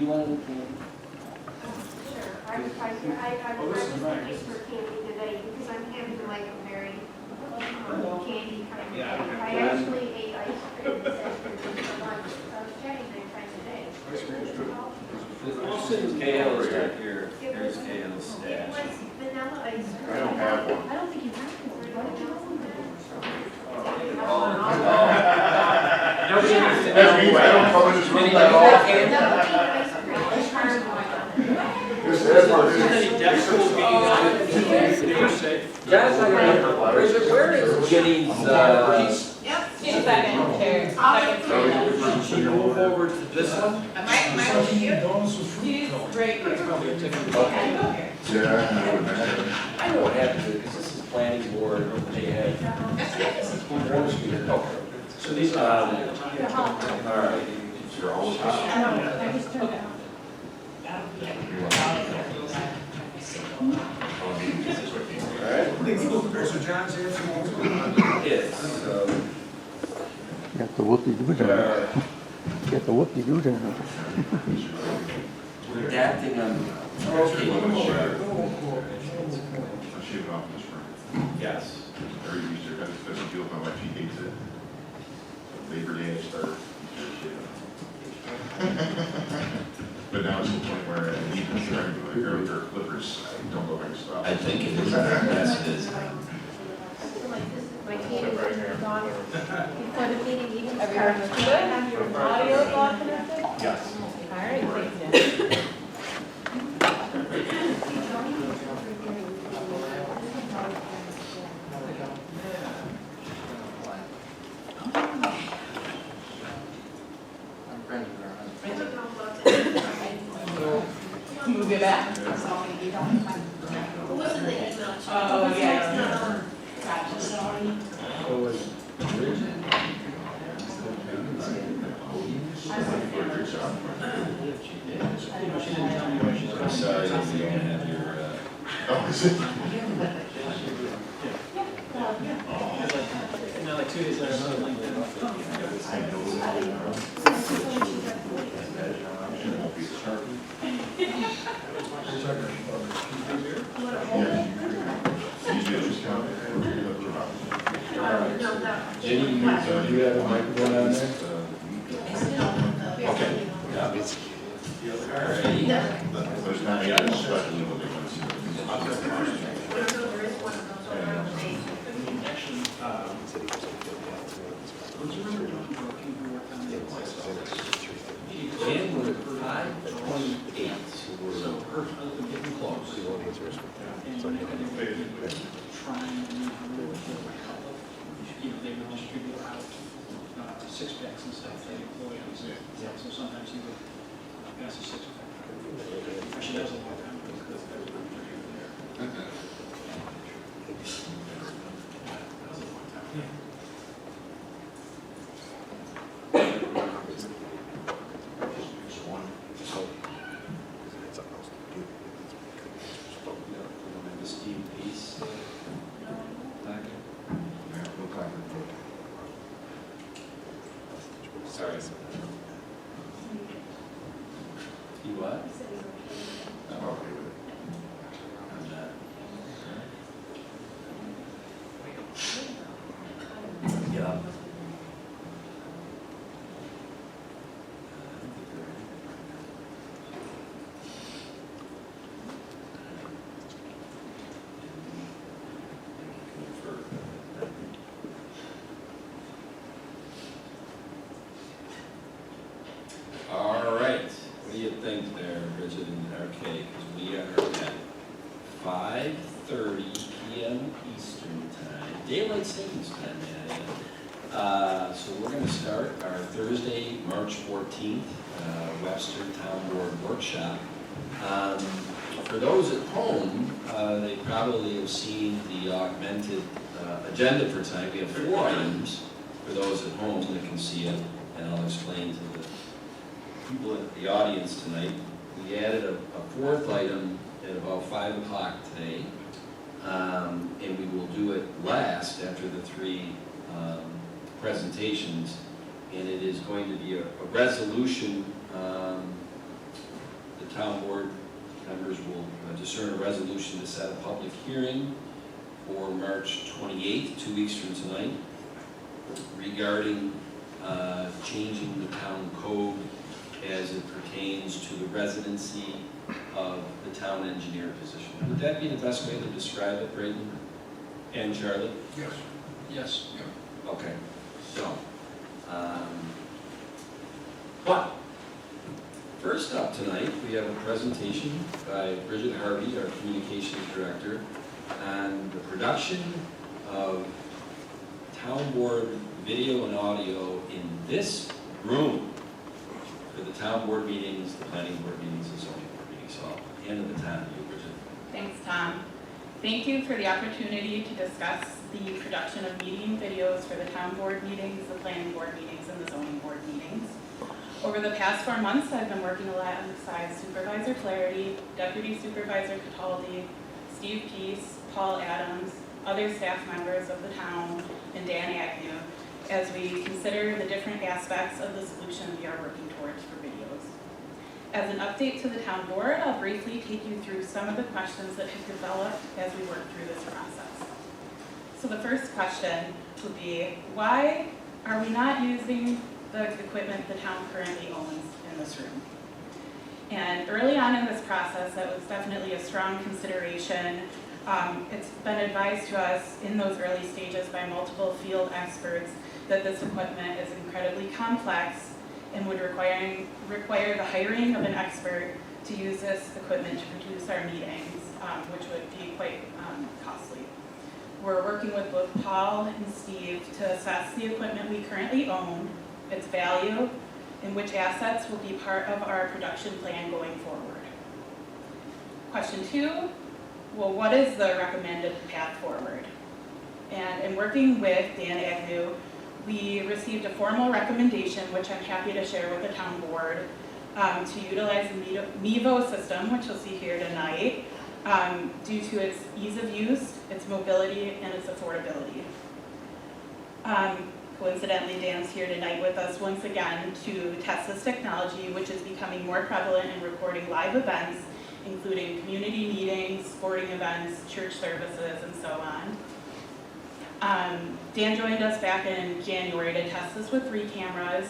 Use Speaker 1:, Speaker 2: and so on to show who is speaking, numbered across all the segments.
Speaker 1: you want to?
Speaker 2: Sure, I was looking for candy today because I'm having like a very candy kind of day. I actually ate ice cream this afternoon for lunch. I was chatting to friend today.
Speaker 1: Kale is right here.
Speaker 2: It
Speaker 1: Here's
Speaker 2: was
Speaker 1: Kale's stash.
Speaker 2: vanilla ice cream.
Speaker 3: I don't have one.
Speaker 2: I don't think you have one. Why don't you have one?
Speaker 1: Nobody needs to
Speaker 3: That
Speaker 1: know.
Speaker 3: means I don't come in this room
Speaker 1: Any
Speaker 3: at all.
Speaker 2: Vanilla ice cream.
Speaker 3: This is what it
Speaker 1: John's not gonna have where is Jenny's,
Speaker 4: Yep. Second.
Speaker 1: should we move over to this one?
Speaker 4: Am I with you? He's right here.
Speaker 1: Okay.
Speaker 3: Yeah,
Speaker 1: I know what happened to it, because this is planning board, they had. Okay.
Speaker 5: So these are.
Speaker 1: All right.
Speaker 3: you're always hot.
Speaker 5: So John's here tomorrow.
Speaker 1: Yes,
Speaker 6: Got the whoopie-doo there. Got the whoopie-doo there.
Speaker 1: we're adapting on,
Speaker 3: I'll shave it off this room.
Speaker 1: yes.
Speaker 3: Every Easter, that's a deal with my wife, she hates it. Labor Day, I start. But now it's to the point where I need to try to go to her clippers, I don't go back to stop.
Speaker 1: I think it is, yes, it is.
Speaker 2: My candy was gone before the meeting even
Speaker 4: Everyone's
Speaker 2: started.
Speaker 4: good? Audio is all connected?
Speaker 1: Yes.
Speaker 4: All right, thanks, Jen. Move it back. Oh, yeah. Gotcha, sorry.
Speaker 1: I'm sorry that we don't have your,
Speaker 3: Oh, is it?
Speaker 5: And then like 2 days later, another link.
Speaker 3: It won't be sharp. Usually it's just kind of.
Speaker 1: Jenny, you have a microphone on there? Okay. Yeah. Alrighty.
Speaker 3: There's not any special legal difference.
Speaker 1: Jan, we're at 5:28, so we're getting close.
Speaker 5: They would distribute out 6-packs and stuff to employees. So sometimes he would pass a 6-pack. She does it all the time.
Speaker 1: The Steve Peace. Sorry. You what?
Speaker 3: I'm okay with it.
Speaker 1: I'm not. Yeah. All right, what do you think there, Bridget and RK? Because we are at 5:30 p.m. Eastern Time, Daylight Savings Time, so we're going to start our Thursday, March 14th, Webster Town Board Workshop. For those at home, they probably have seen the augmented agenda for tonight. We have 4 items for those at home that can see it, and I'll explain to the people in the audience tonight. We added a 4th item at about 5 o'clock today, and we will do it last after the 3 presentations, and it is going to be a resolution the town board members will discern a resolution to set a public hearing for March 28th, 2 weeks from tonight, regarding changing the town code as it pertains to the residency of the town engineer position. Would that be the best way to describe it, Brayden and Charlie?
Speaker 3: Yes.
Speaker 5: Yes.
Speaker 1: Okay, so, but, first up tonight, we have a presentation by Bridget Harvey, our Communications Director, on the production of town board video and audio in this room for the town board meetings, the planning board meetings, and zoning board meetings. So I'll hand the baton to you, Bridget.
Speaker 7: Thanks, Tom. Thank you for the opportunity to discuss the production of meeting videos for the town board meetings, the planning board meetings, and the zoning board meetings. Over the past 4 months, I've been working alongside Supervisor Flaherty, Deputy Supervisor Cataldi, Steve Peace, Paul Adams, other staff members of the town, and Dan Agnew, as we consider the different aspects of the solution we are working towards for videos. As an update to the town board, I'll briefly take you through some of the questions that have developed as we work through this process. So the first question would be, why are we not using the equipment the town currently owns in this room? And early on in this process, that was definitely a strong consideration. It's been advised to us in those early stages by multiple field experts that this equipment is incredibly complex and would require the hiring of an expert to use this equipment to produce our meetings, which would be quite costly. We're working with both Paul and Steve to assess the equipment we currently own, its value, and which assets will be part of our production plan going forward. Question 2, well, what is the recommended path forward? And in working with Dan Agnew, we received a formal recommendation, which I'm happy to share with the town board, to utilize the Mevo system, which you'll see here tonight, due to its ease of use, its mobility, and its affordability. Coincidentally, Dan's here tonight with us once again to test this technology, which is becoming more prevalent in recording live events, including community meetings, sporting events, church services, and so on. Dan joined us back in January to test this with 3 cameras,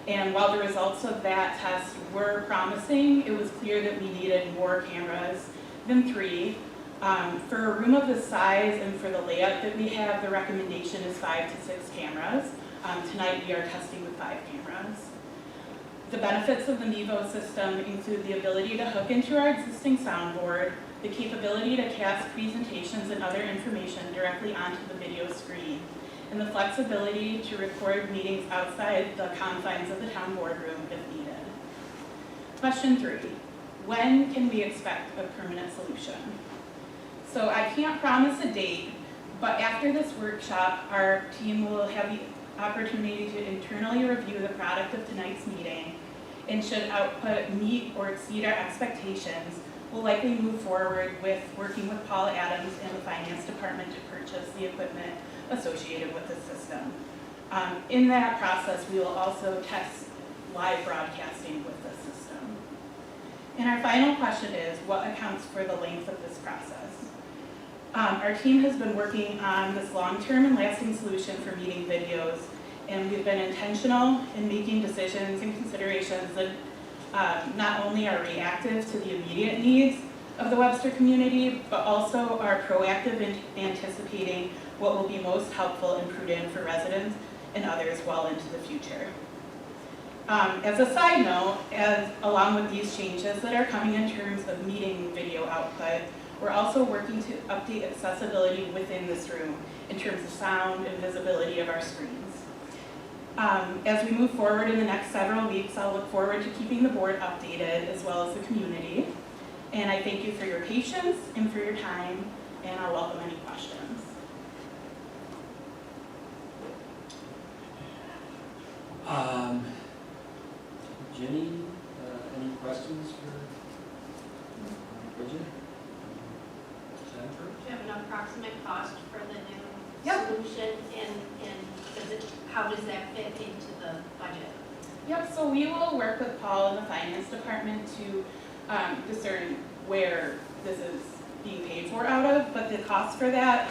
Speaker 7: and while the results of that test were promising, it was clear that we needed more cameras than 3. For a room of this size and for the layout that we have, the recommendation is 5 to 6 cameras. Tonight we are testing with 5 cameras. The benefits of the Mevo system include the ability to hook into our existing soundboard, the capability to cast presentations and other information directly onto the video screen, and the flexibility to record meetings outside the confines of the town boardroom if needed. Question 3, when can we expect a permanent solution? So I can't promise a date, but after this workshop, our team will have the opportunity to internally review the product of tonight's meeting, and should output meet or exceed our expectations, we'll likely move forward with working with Paul Adams and the finance department to purchase the equipment associated with the system. In that process, we will also test live broadcasting with the system. And our final question is, what accounts for the length of this process? Our team has been working on this long-term and lasting solution for meeting videos, and we've been intentional in making decisions and considerations that not only are reactive to the immediate needs of the Webster community, but also are proactive in anticipating what will be most helpful and prudent for residents and others well into the future. As a side note, along with these changes that are coming in terms of meeting video output, we're also working to update accessibility within this room in terms of sound and visibility of our screens. As we move forward in the next several weeks, I'll look forward to keeping the board updated as well as the community. And I thank you for your patience and for your time, and I'll welcome any questions.
Speaker 1: Jenny, any questions for Bridget? Jennifer?
Speaker 2: Do you have an approximate cost for the new
Speaker 7: Yep.
Speaker 2: solution, and how does that fit into the budget?
Speaker 7: Yep, so we will work with Paul and the finance department to discern where this is being paid for out of, but the cost for that,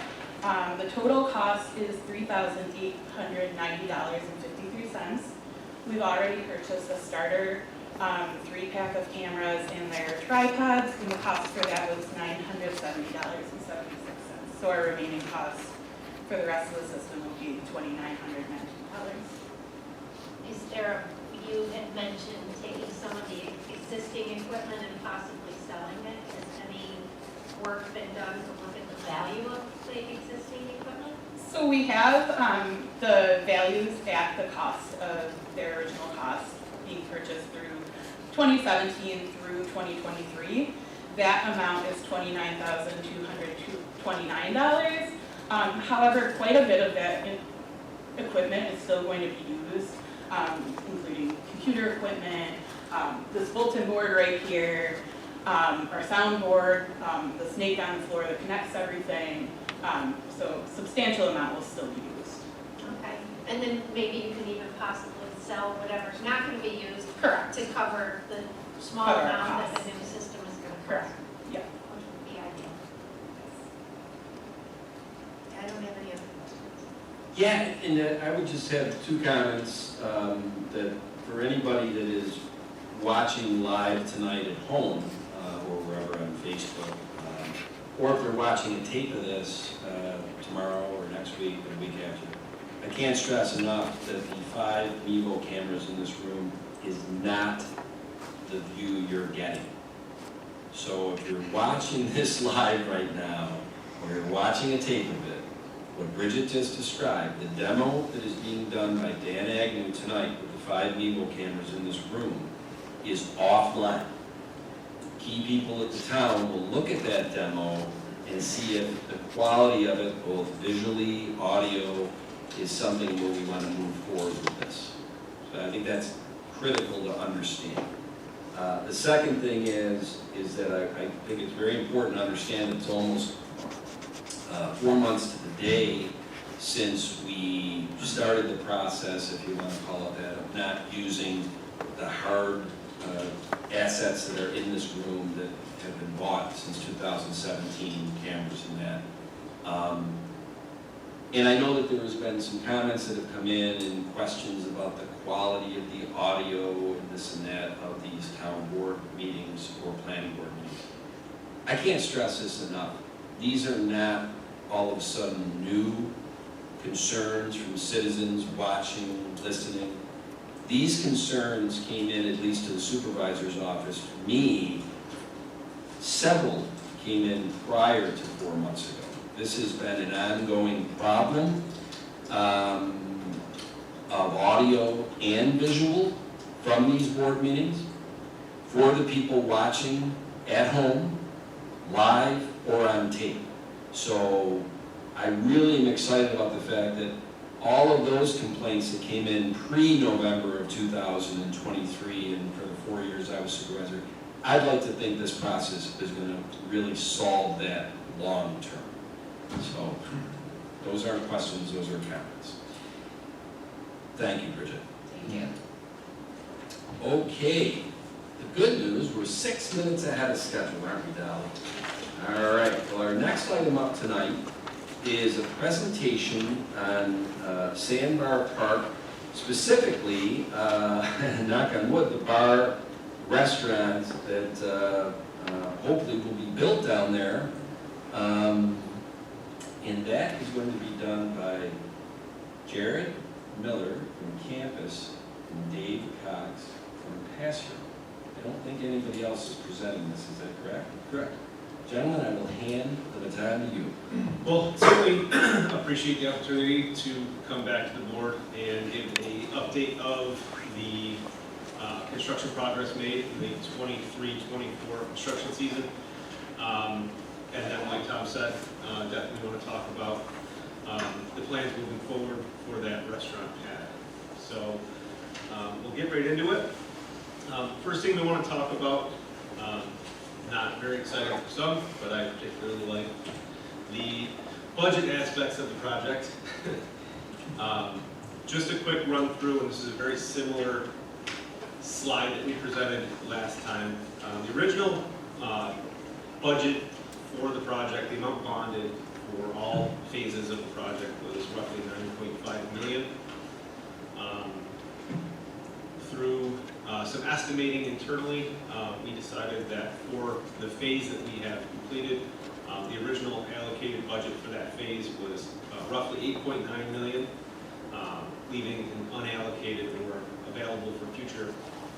Speaker 7: the total cost is $3,890.53. We've already purchased a starter 3-pack of cameras and their tripods, and the cost for that was $970.76. So our remaining cost for the rest of the system will be $2,919.
Speaker 2: Is there, you had mentioned taking some of the existing equipment and possibly selling it. Has any work been done to look at the value of the existing equipment?
Speaker 7: So we have the values at the cost of their original cost being purchased through 2017 through 2023. That amount is $29,229. However, quite a bit of that equipment is still going to be used, including computer equipment, this bulletin board right here, our soundboard, the snake on the floor that connects everything. So substantial amount will still be used.
Speaker 2: Okay, and then maybe you can even possibly sell whatever's not going to be used
Speaker 7: Correct.
Speaker 2: to cover the small
Speaker 7: Cover our
Speaker 2: amount that the
Speaker 7: costs.
Speaker 2: new system is going to cost.
Speaker 7: Correct. Yeah.
Speaker 2: Which would be ideal. I don't have any other questions.
Speaker 1: Yeah, and I would just have 2 comments, that for anybody that is watching live tonight at home, or wherever on Facebook, or if they're watching a tape of this tomorrow or next week or the week after, I can't stress enough that the 5 Mevo cameras in this room is not the view you're getting. So if you're watching this live right now, or you're watching a tape of it, what Bridget just described, the demo that is being done by Dan Agnew tonight with the 5 Mevo cameras in this room is offline. Key people at the town will look at that demo and see if the quality of it, both visually, audio, is something where we want to move forward with this. So I think that's critical to understand. The second thing is that I think it's very important to understand it's almost 4 months to the day since we started the process, if you want to call it that, of not using the hard assets that are in this room that have been bought since 2017, cameras and that. And I know that there has been some comments that have come in and questions about the quality of the audio and this and that of these town board meetings or planning board meetings. I can't stress this enough. These are not all of a sudden new concerns from citizens watching, listening. These concerns came in, at least to the supervisor's office, for me, several came in prior to 4 months ago. This has been an ongoing problem of audio and visual from these board meetings for the people watching at home, live or on tape. So I really am excited about the fact that all of those complaints that came in pre-November of 2023 and for the 4 years I was supervisor, I'd like to think this process is going to really solve that long term. So those aren't questions, those are comments. Thank you, Bridget.
Speaker 4: Thank you.
Speaker 1: Okay, the good news, we're 6 minutes ahead of schedule, aren't we, Dolly? All right, well, our next item up tonight is a presentation on Sandbar Park, specifically, knock on wood, the bar restaurant that hopefully will be built down there. And that is going to be done by Jared Miller from campus and Dave Cox from Passer. I don't think anybody else is presenting this, is that correct?
Speaker 8: Correct.
Speaker 1: Gentlemen, I will hand the baton to you.
Speaker 8: Well, certainly appreciate the opportunity to come back to the board and give an update of the construction progress made in the 23-24 construction season. And then, like Tom said, definitely want to talk about the plans moving forward for that restaurant pad. So we'll get right into it. First thing we want to talk about, not very exciting for some, but I particularly like the budget aspects of the project. Just a quick run through, and this is a very similar slide that we presented last time. The original budget for the project, the amount bonded for all phases of the project was roughly $9.5 million. Through some estimating internally, we decided that for the phase that we have completed, the original allocated budget for that phase was roughly $8.9 million, leaving an unallocated or available for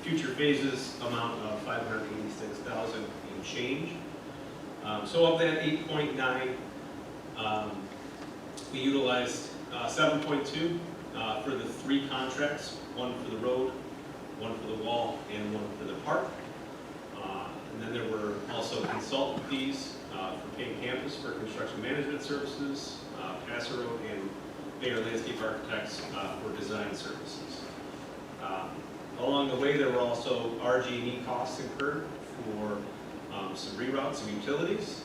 Speaker 8: future phases amount of $586,000 and change. So of that 8.9, we utilized 7.2 for the 3 contracts, one for the road, one for the wall, and one for the park. And then there were also consultant fees for Payne Campus for construction management services, Passer Road, and Bayer Landscape Architects for design services. Along the way, there were also RG&E costs incurred for some reroutes and utilities.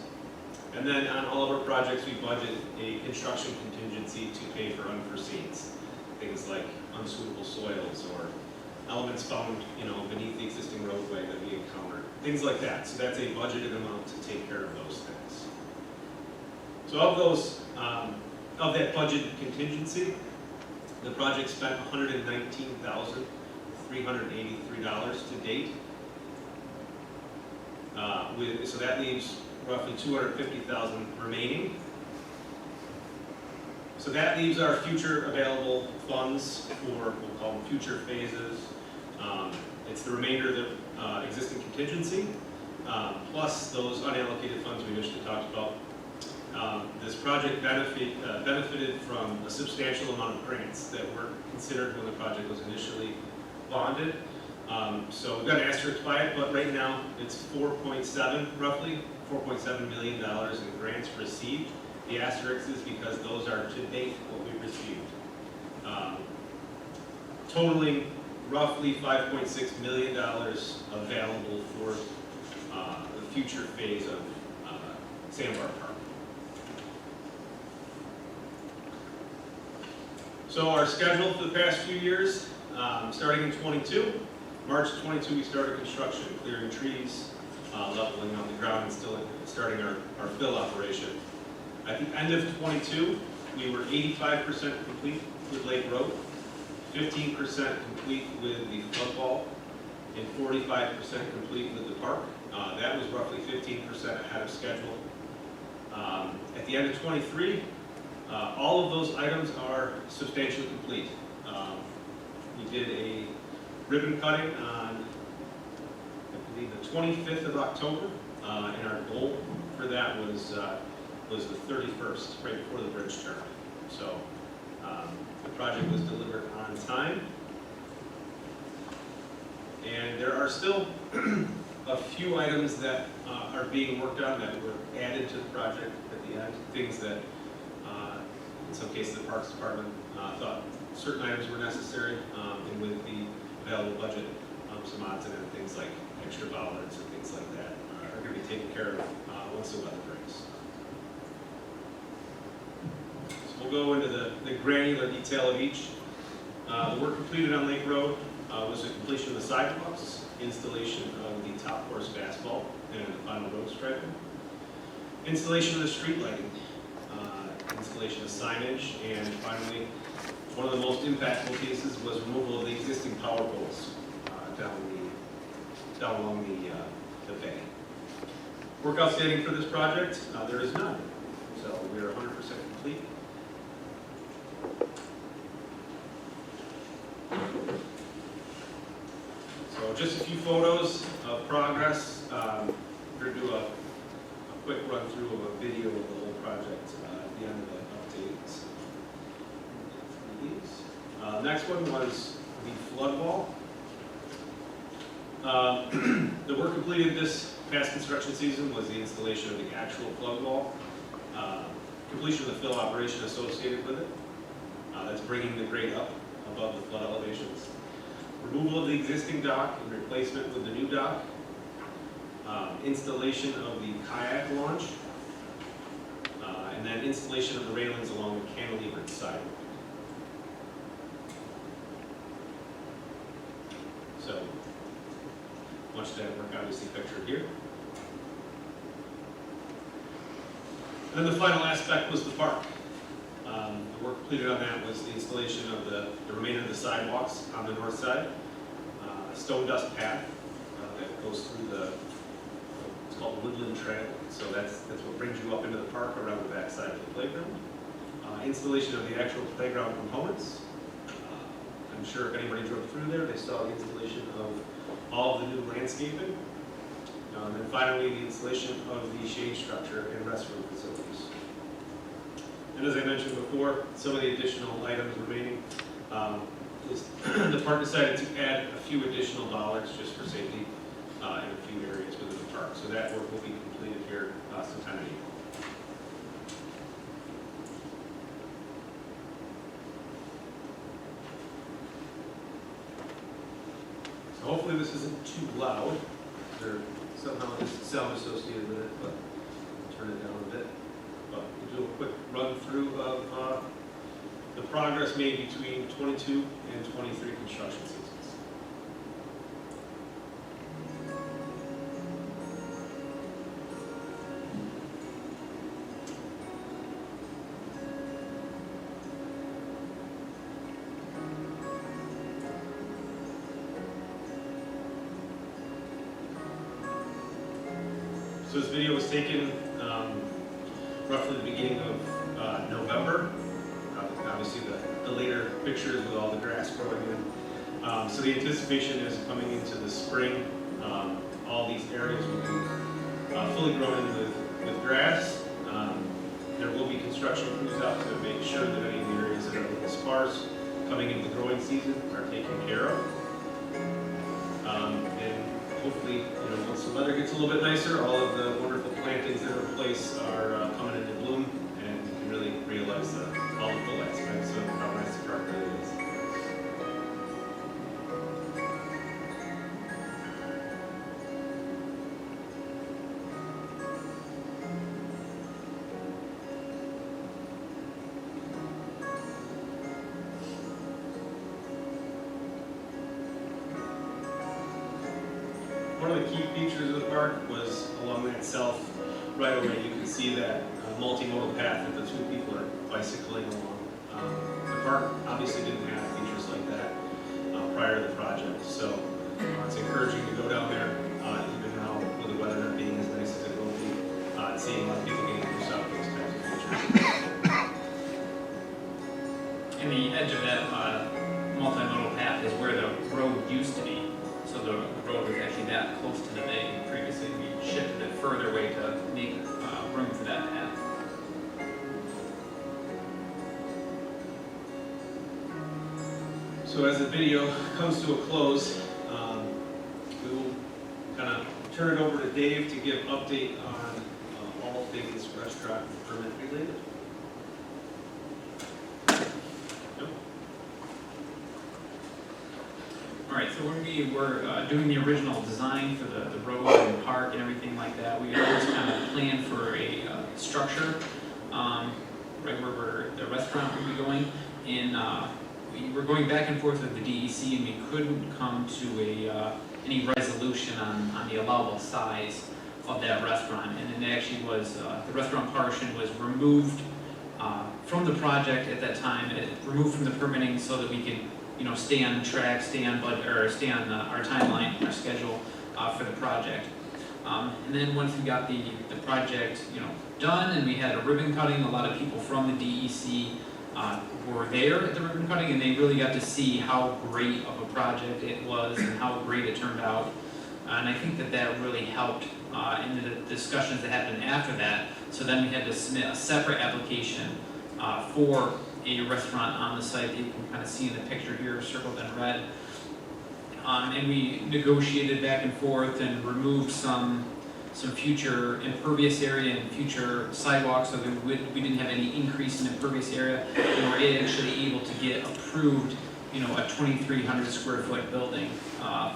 Speaker 8: And then on all of our projects, we budget a construction contingency to pay for unforeseens, things like unsuitable soils or elements found, beneath the existing roadway that we encountered, things like that. So that's a budgeted amount to take care of those things. So of those, of that budget contingency, the project spent $119,383 to date. So that leaves roughly $250,000 remaining. So that leaves our future available funds for, we'll call them future phases. It's the remainder of the existing contingency, plus those unallocated funds we initially talked about. This project benefited from a substantial amount of grants that were considered when the project was initially bonded. So we've got an asterisk by it, but right now it's roughly $4.7 million in grants received. The asterisk is because those are to date what we've received. Totaling roughly $5.6 million available for the future phase of Sandbar Park. So our schedule for the past few years, starting in '22, March 22, we started construction, clearing trees, leveling out the ground, and still starting our fill operation. At the end of '22, we were 85% complete with Lake Road, 15% complete with the flood wall, and 45% complete with the park. That was roughly 15% ahead of schedule. At the end of '23, all of those items are substantially complete. We did a ribbon cutting on, I believe, the 25th of October, and our goal for that was the 31st, right before the bridge turn. So the project was delivered on time. And there are still a few items that are being worked on that were added to the project at the end, things that in some cases the Parks Department thought certain items were necessary, and with the available budget, some odds and ends, things like extra bollards and things like that are going to be taken care of once the weather breaks. So we'll go into the granular detail of each. The work completed on Lake Road was the completion of the sidewalks, installation of the top course of asphalt, and the final road striping. Installation of the street lighting, installation of signage, and finally, one of the most impactful pieces was removal of the existing power poles down along the bay. Work outstanding for this project, there is none. So we are 100% complete. So just a few photos of progress. We're going to do a quick run through of a video of the whole project at the end of the updates. Next one was the flood wall. The work completed this past construction season was the installation of the actual flood wall, completion of the fill operation associated with it. That's bringing the grade up above the flood elevations. Removal of the existing dock and replacement with the new dock. Installation of the kayak launch. And then installation of the railings along the cantilevered sidewalk. So much of that work obviously pictured here. And then the final aspect was the park. The work completed on that was the installation of the remainder of the sidewalks on the north side, a stone dust path that goes through it's called the Woodland Trail. So that's what brings you up into the park around the back side of the playground. Installation of the actual playground components. I'm sure if anybody drove through there, they saw the installation of all of the new landscaping. And then finally, the installation of the shade structure and restroom facilities. And as I mentioned before, some of the additional items remaining is the park decided to add a few additional dollars just for safety in a few areas within the park. So that work will be completed here sometime in April. So hopefully this isn't too loud. There somehow there's sound associated with it, but I'll turn it down a bit. But we'll do a quick run through of the progress made between 22 and 23 construction seasons. So this video was taken roughly the beginning of November. Obviously the later pictures with all the grass growing in. So the anticipation is coming into the spring, all these areas will be fully grown in with grass. There will be construction crews out to make sure that any of the areas that are a little sparse coming into the growing season are taken care of. And hopefully, once the weather gets a little bit nicer, all of the wonderful plantings that are in place are coming into bloom, and you can really realize all the full aspects of how nice the park really is. One of the key features of the park was along that south right away. You can see that multimodal path that the two people are bicycling along. The park obviously didn't have features like that prior to the project, so it's encouraging to go down there even now with the weather not being as nice as it will be, and seeing a lot of people getting used to those types of features.
Speaker 5: And the edge of that multimodal path is where the road used to be. So the road was actually that close to the bay. Previously, we shifted it further away to make room for that path.
Speaker 8: So as the video comes to a close, we will kind of turn it over to Dave to give update on all things restaurant and permit related.
Speaker 5: All right, so when we were doing the original design for the road and park and everything like that, we always kind of planned for a structure right where the restaurant would be going. And we were going back and forth with the DEC, and we couldn't come to any resolution on the allowable size of that restaurant. And then it actually was, the restaurant portion was removed from the project at that time, removed from the permitting so that we could stay on track, stay on our timeline, our schedule for the project. And then once we got the project, done, and we had a ribbon cutting, a lot of people from the DEC were there at the ribbon cutting, and they really got to see how great of a project it was and how great it turned out. And I think that really helped in the discussions that happened after that. So then we had to submit a separate application for a restaurant on the site that you can kind of see in the picture here, circled in red. And we negotiated back and forth and removed some future impervious area and future sidewalks so that we didn't have any increase in impervious area. And we're actually able to get approved, a 2,300 square foot building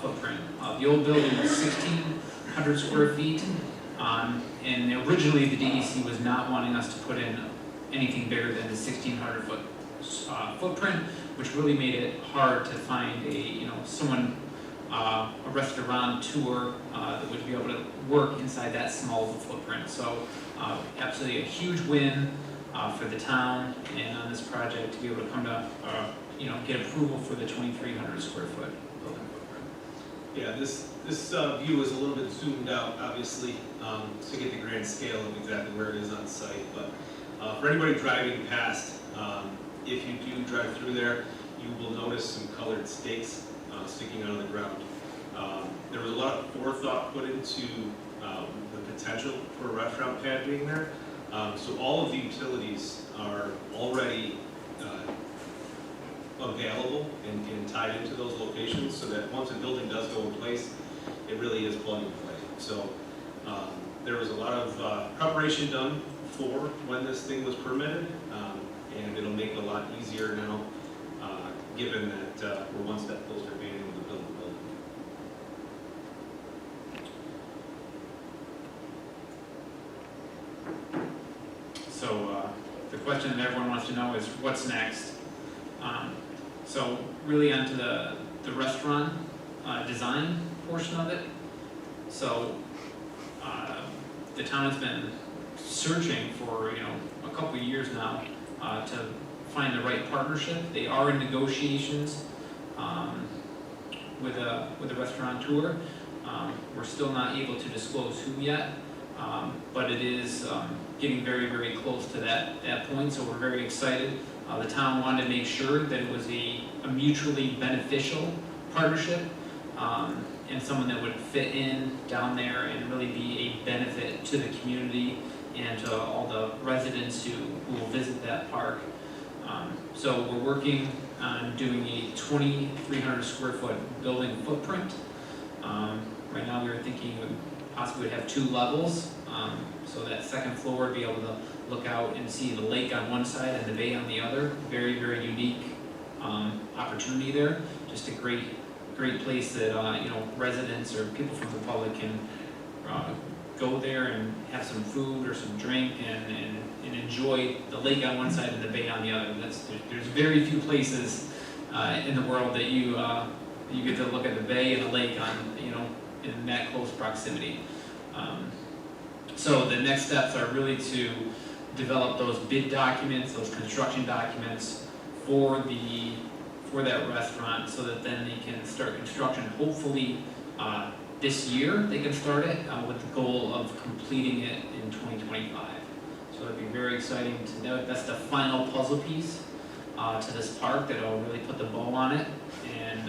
Speaker 5: footprint. The old building was 1,600 square feet. And originally the DEC was not wanting us to put in anything bigger than the 1,600 foot footprint, which really made it hard to find someone a restaurant tour that would be able to work inside that small of a footprint. So absolutely a huge win for the town and on this project to be able to come to, get approval for the 2,300 square foot building footprint.
Speaker 8: Yeah, this view is a little bit zoomed out, obviously, to get the grand scale of exactly where it is on site. But for anybody driving past, if you do drive through there, you will notice some colored stakes sticking out of the ground. There was a lot of forethought put into the potential for a restaurant pad being there. So all of the utilities are already available and tied into those locations, so that once a building does go in place, it really is plug and play. So there was a lot of preparation done for when this thing was permitted, and it'll make it a lot easier now, given that we're one step closer to being able to build the building.
Speaker 5: So the question that everyone wants to know is what's next? So really onto the restaurant design portion of it. So the town has been searching for a couple of years now to find the right partnership. They are in negotiations with a restaurateur. We're still not able to disclose who yet, but it is getting very, very close to that point, so we're very excited. The town wanted to make sure that it was a mutually beneficial partnership, and someone that would fit in down there and really be a benefit to the community and to all the residents who will visit that park. So we're working on doing a 2,300 square foot building footprint. Right now we were thinking we possibly would have 2 levels. So that second floor would be able to look out and see the lake on one side and the bay on the other. Very, very unique opportunity there. Just a great place that residents or people from the public can go there and have some food or some drink and enjoy the lake on one side and the bay on the other. There's very few places in the world that you get to look at the bay and the lake on in that close proximity. So the next steps are really to develop those bid documents, those construction documents for that restaurant, so that then they can start construction. Hopefully this year they can start it with the goal of completing it in 2025. So it'd be very exciting to know that's the final puzzle piece to this park that will really put the bow on it and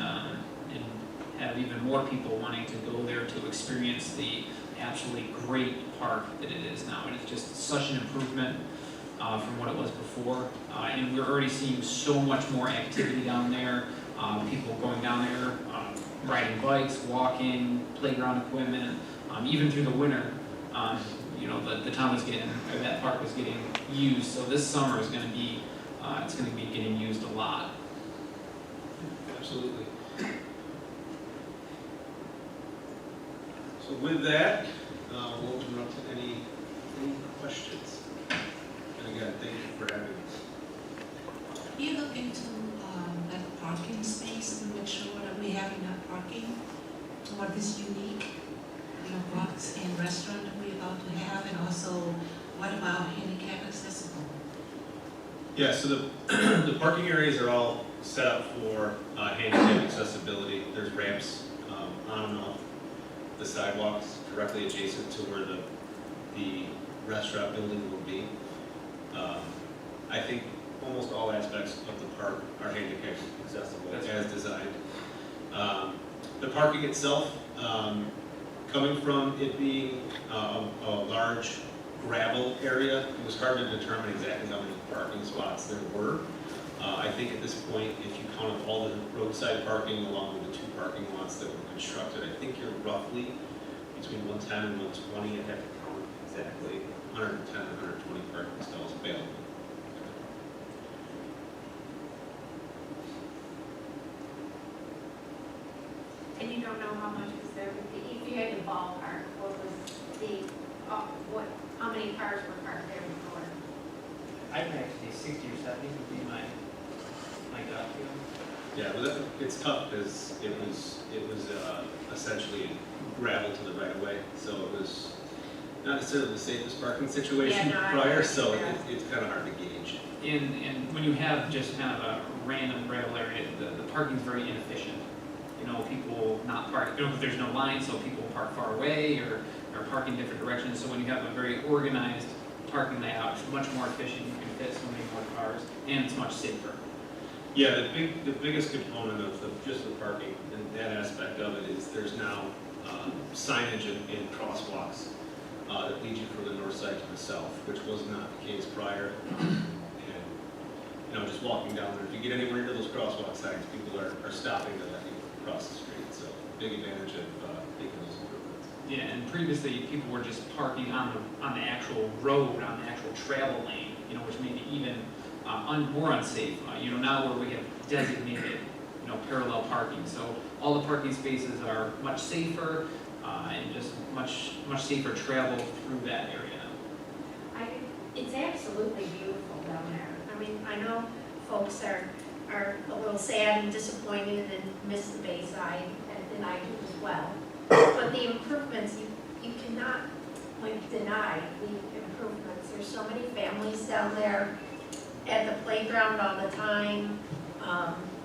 Speaker 5: have even more people wanting to go there to experience the absolutely great park that it is now. And it's just such an improvement from what it was before. And we're already seeing so much more activity down there. People going down there, riding bikes, walking, playground equipment, even through the winter. The town was getting, or that park was getting used. So this summer is going to be, it's going to be getting used a lot.
Speaker 8: Absolutely. So with that, we'll open up to any questions. And again, thank you for having us.
Speaker 9: You look into like a parking space to make sure that we have enough parking for this unique, box and restaurant that we're about to have, and also what about handicap accessible?
Speaker 8: Yeah, so the parking areas are all set up for handicap accessibility. There's ramps on and off the sidewalks directly adjacent to where the restaurant building will be. I think almost all aspects of the park are handicap accessible as designed. The parking itself, coming from it being a large gravel area, it was hard to determine exactly how many parking spots there were. I think at this point, if you count up all the roadside parking along with the 2 parking lots that were constructed, I think you're roughly between 110 and 120. I'd have to count exactly 110 and 120 parking stalls available.
Speaker 2: And you don't know how much is there would be, if you had to ballpark, what was the, how many cars were parked there before?
Speaker 5: I would actually say 60 or 70 would be my like that.
Speaker 8: Yeah, well, it's tough because it was essentially gravel to the right of way, so it was not necessarily the safest parking situation
Speaker 2: Yeah, no, I
Speaker 8: prior, so
Speaker 2: understand.
Speaker 8: it's kind of hard to gauge.
Speaker 5: And when you have just kind of a random gravel area, the parking's very inefficient. You know, people not park, you know, there's no line, so people park far away or park in different directions. So when you have a very organized parking layout, it's much more efficient, you can fit so many more cars, and it's much safer.
Speaker 8: Yeah, the biggest component of just the parking and that aspect of it is there's now signage and crosswalks that lead you from the north side to the south, which was not the case prior. And, you know, just walking down there, if you get anywhere near those crosswalk signs, people are stopping to let you cross the street, so big advantage of making those improvements.
Speaker 5: Yeah, and previously, people were just parking on the actual road, on the actual travel lane, you know, which made it even more unsafe. You know, now where we have designated, you know, parallel parking, so all the parking spaces are much safer and just much safer travel through that area now.
Speaker 2: It's absolutely beautiful down there. I mean, I know folks are a little sad and disappointed and miss the Bayside, and I do as well. But the improvements, you cannot deny the improvements. There's so many families down there at the playground all the time,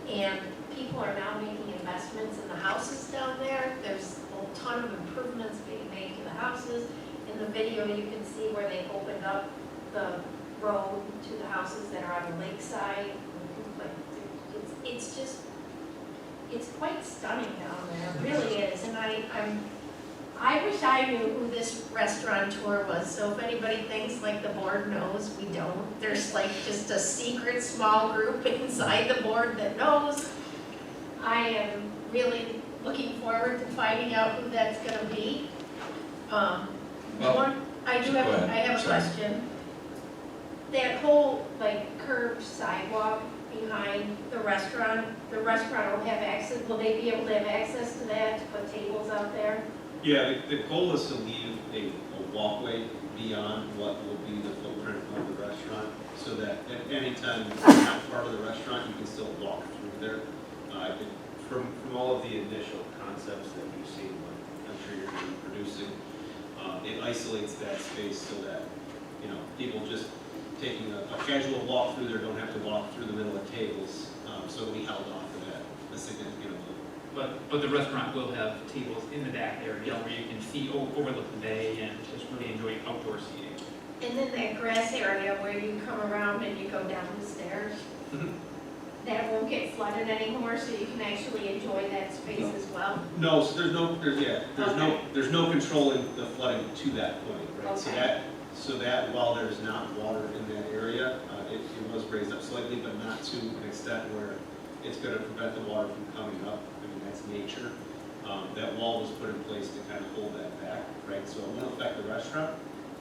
Speaker 2: and people are now making investments in the houses down there. There's a ton of improvements being made to the houses. In the video, you can see where they opened up the road to the houses that are on the lakeside. But it's just, it's quite stunning down there, it really is. And I wish I knew who this restaurateur was, so if anybody thinks like the board knows, we don't. There's like just a secret small group inside the board that knows. I am really looking forward to finding out who that's gonna be. I have a question. That whole like curved sidewalk behind the restaurant will have access, will they be able to have access to that, to put tables out there?
Speaker 8: Yeah, the goal is to leave a walkway beyond what will be the footprint of the restaurant, so that at any time you're not part of the restaurant, you can still walk through there. From all of the initial concepts that you've seen, like I'm sure you're going to be producing, it isolates that space so that, you know, people just taking a casual walk through there don't have to walk through the middle of tables, so we held off of that a significant amount.
Speaker 5: But the restaurant will have tables in the back area where you can see, overlook the bay and just really enjoy outdoor seating.
Speaker 2: And then that grass area where you come around and you go down the stairs, that won't get flooded anymore, so you can actually enjoy that space as well?
Speaker 8: No, so there's no controlling the flooding to that point, right?
Speaker 2: Okay.
Speaker 8: So that while there's not water in that area, it was raised up slightly, but not to an extent where it's going to prevent the water from coming up. I mean, that's nature. That wall was put in place to kind of hold that back, right? So it won't affect the restaurant,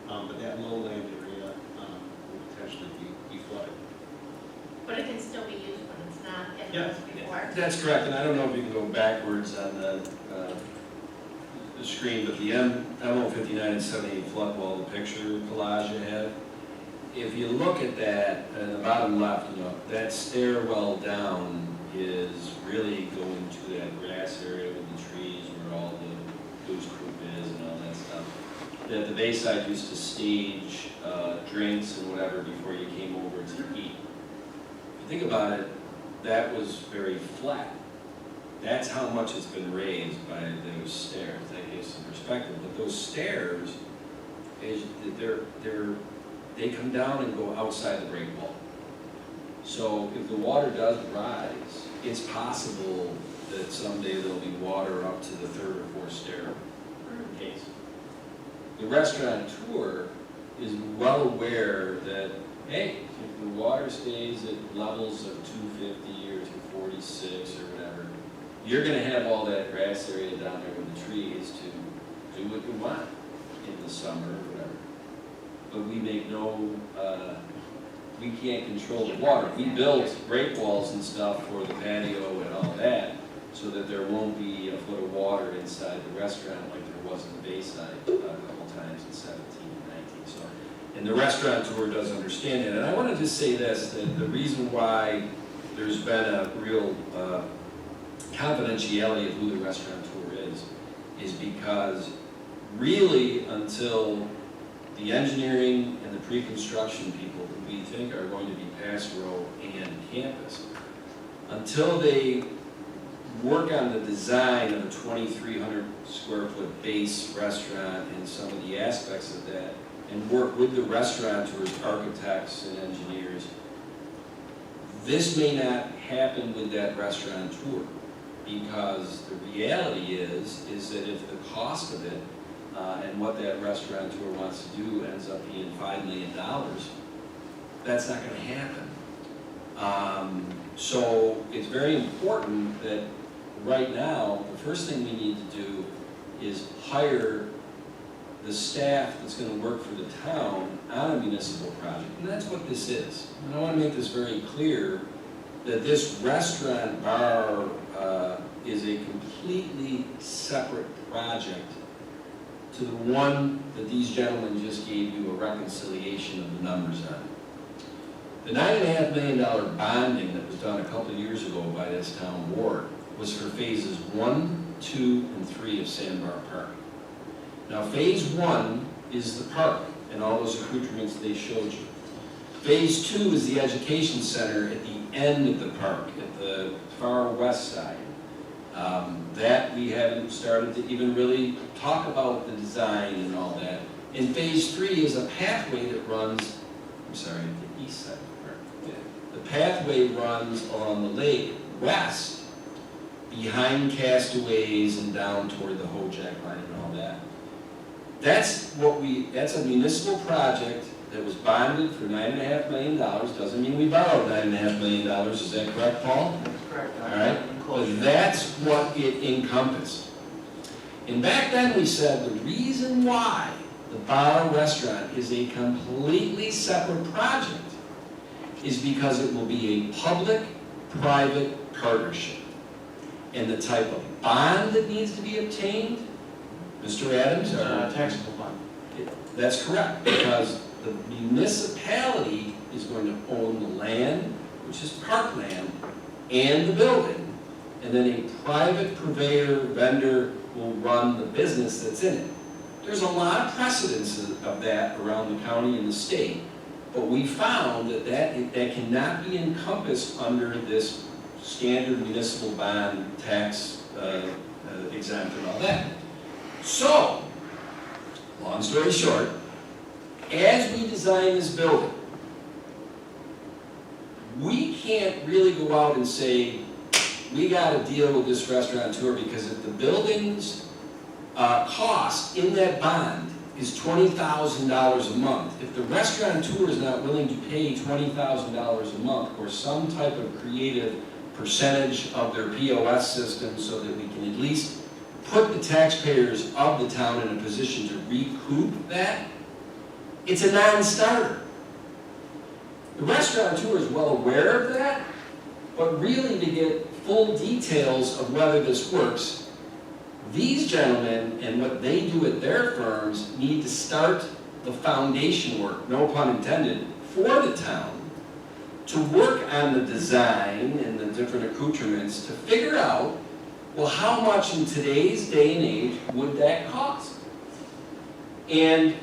Speaker 8: but that lowland area will potentially be flooded.
Speaker 2: But it can still be used when it's not, as it was before?
Speaker 1: That's correct, and I don't know if you can go backwards on the screen, but the MO59 and 78 flood wall, the picture collage you have, if you look at that, in the bottom left, you know, that stairwell down is really going to that grass area with the trees where all the goose coop is and all that stuff. That the Bayside used to stage drinks and whatever before you came over to eat. If you think about it, that was very flat. That's how much it's been raised by those stairs. That gives some perspective. But those stairs, they come down and go outside the break wall. So if the water does rise, it's possible that someday there'll be water up to the third or fourth staircase. The restaurateur is well aware that, hey, if the water stays at levels of 250 or 246 or whatever, you're going to have all that grass area down there with the trees to do what you want in the summer or whatever. But we make we can't control the water. We built break walls and stuff for the patio and all that so that there won't be a foot of water inside the restaurant like there was in the Bayside a couple times in 17 and 19. So, and the restaurateur does understand that. And I want to just say this, that the reason why there's been a real confidentiality of who the restaurateur is because really until the engineering and the pre-construction people who we think are going to be Pass Row and campus, until they work on the design of a 2,300 square foot base restaurant and some of the aspects of that, and work with the restaurateurs, architects, and engineers, this may not happen with that restaurateur, because the reality is that if the cost of it and what that restaurateur wants to do ends up being $5 million, that's not going to happen. So it's very important that right now, the first thing we need to do is hire the staff that's going to work for the town on a municipal project, and that's what this is. And I want to make this very clear that this restaurant bar is a completely separate project to the one that these gentlemen just gave you a reconciliation of the numbers on. The $9.5 million bonding that was done a couple of years ago by this town board was for phases 1, 2, and 3 of Sandbar Park. Now, phase 1 is the park and all those accoutrements they showed you. Phase 2 is the education center at the end of the park, at the far west side. That we haven't started to even really talk about the design and all that. And phase 3 is a pathway that runs, I'm sorry, at the east side of the park. Yeah. The pathway runs along the lake west, behind Castaways and down toward the Hojack line and all that. That's a municipal project that was bonded for $9.5 million. Doesn't mean we borrowed $9.5 million. Is that correct, Paul?
Speaker 6: Correct.
Speaker 1: All right. But that's what it encompassed. And back then we said the reason why the bar restaurant is a completely separate project is because it will be a public-private partnership. And the type of bond that needs to be obtained, Mr. Adams?
Speaker 6: Taxable bond.
Speaker 1: That's correct, because the municipality is going to own the land, which is parkland, and the building. And then a private purveyor, vendor will run the business that's in it. There's a lot of precedence of that around the county and the state, but we found that cannot be encompassed under this standard municipal bond tax exempt and all that. So, long story short, as we design this building, we can't really go out and say, we got to deal with this restaurateur, because if the building's cost in that bond is $20,000 a month, if the restaurateur is not willing to pay $20,000 a month or some type of creative percentage of their POS system so that we can at least put the taxpayers of the town in a position to recoup that, it's a non-starter. The restaurateur is well aware of that, but really to get full details of whether this works, these gentlemen and what they do at their firms need to start the foundation work, no pun intended, for the town to work on the design and the different accoutrements to figure out, well, how much in today's day and age would that cost? And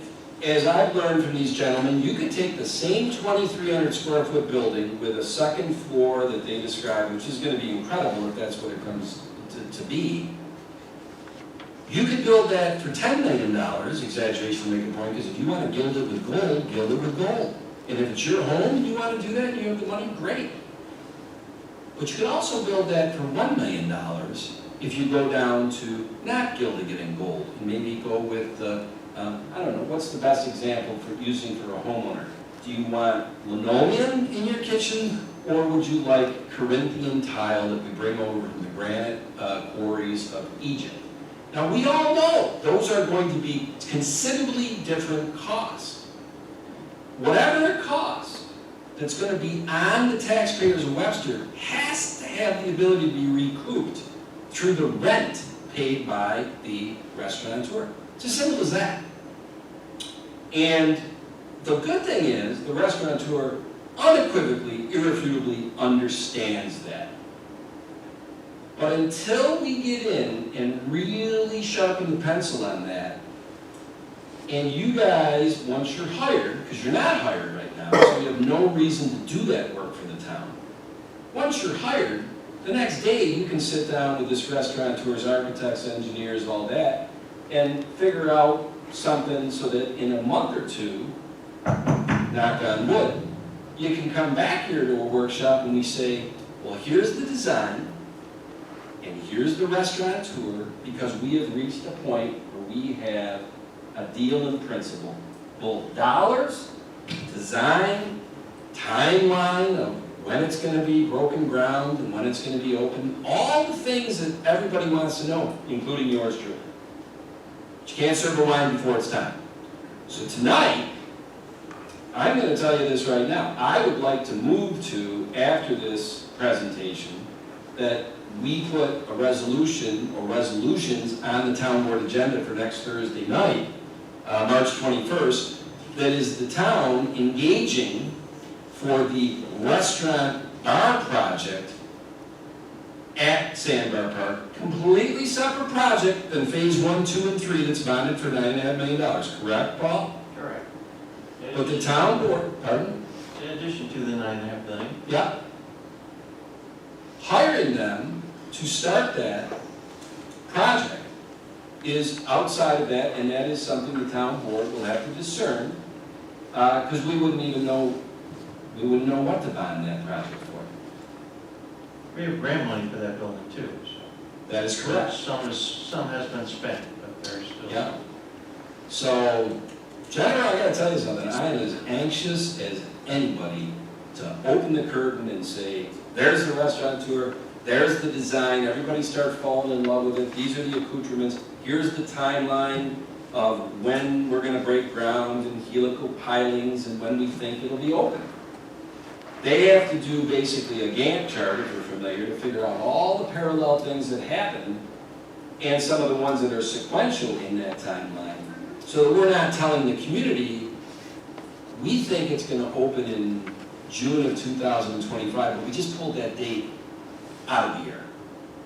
Speaker 1: as I've learned from these gentlemen, you could take the same 2,300 square foot building with a second floor that they described, which is going to be incredible if that's what it comes to be. You could build that for $10 million, exaggeration to make a point, because if you want to gild it with gold, gild it with gold. And if it's your home and you want to do that and you have the money, great. But you could also build that for $1 million if you go down to not gilding it in gold and maybe go with I don't know, what's the best example for using for a homeowner? Do you want linoleum in your kitchen, or would you like Corinthian tile that we bring over from the granite quarries of Egypt? Now, we all know those are going to be considerably different costs. Whatever it costs that's going to be on the taxpayers of Webster has to have the ability to be recouped through the rent paid by the restaurateur. It's as simple as that. And the good thing is, the restaurateur unequivocally, irrefutably understands that. But until we get in and really sharpen the pencil on that, and you guys, once you're hired, because you're not hired right now, so you have no reason to do that work for the town. Once you're hired, the next day you can sit down with this restaurateurs, architects, engineers, all that, and figure out something so that in a month or two, knock on wood, you can come back here to a workshop and we say, well, here's the design, and here's the restaurateur, because we have reached a point where we have a deal in principle. Both dollars, design, timeline of when it's going to be broken ground and when it's going to be open, all the things that everybody wants to know, including yours truly. But you can't serve a wine before it's time. So tonight, I'm going to tell you this right now. I would like to move to, after this presentation, that we put a resolution or resolutions on the town board agenda for next Thursday night, March 21st, that is the town engaging for the restaurant bar project at Sandbar Park, completely separate project than phase 1, 2, and 3 that's bonded for $9.5 million, correct, Paul?
Speaker 10: Correct.
Speaker 1: But the town board, pardon?
Speaker 10: In addition to the $9.5 million.
Speaker 1: Yeah. Hiring them to start that project is outside of that, and that is something the town board will have to discern, because we wouldn't know what to bond that project for.
Speaker 10: We have grant money for that building too, so.
Speaker 1: That is correct.
Speaker 10: Some has been spent, but there's still.
Speaker 1: Yeah. So, Jennifer, I gotta tell you something, I am as anxious as anybody to open the curtain and say, there's the restaurateur, there's the design, everybody start falling in love with it, these are the accoutrements, here's the timeline of when we're gonna break ground and helical pilings and when we think it'll be open. They have to do basically a Gantt chart, if you're familiar, to figure out all the parallel things that happen and some of the ones that are sequential in that timeline. So that we're not telling the community, we think it's gonna open in June of 2025, but we just pulled that date out of the air.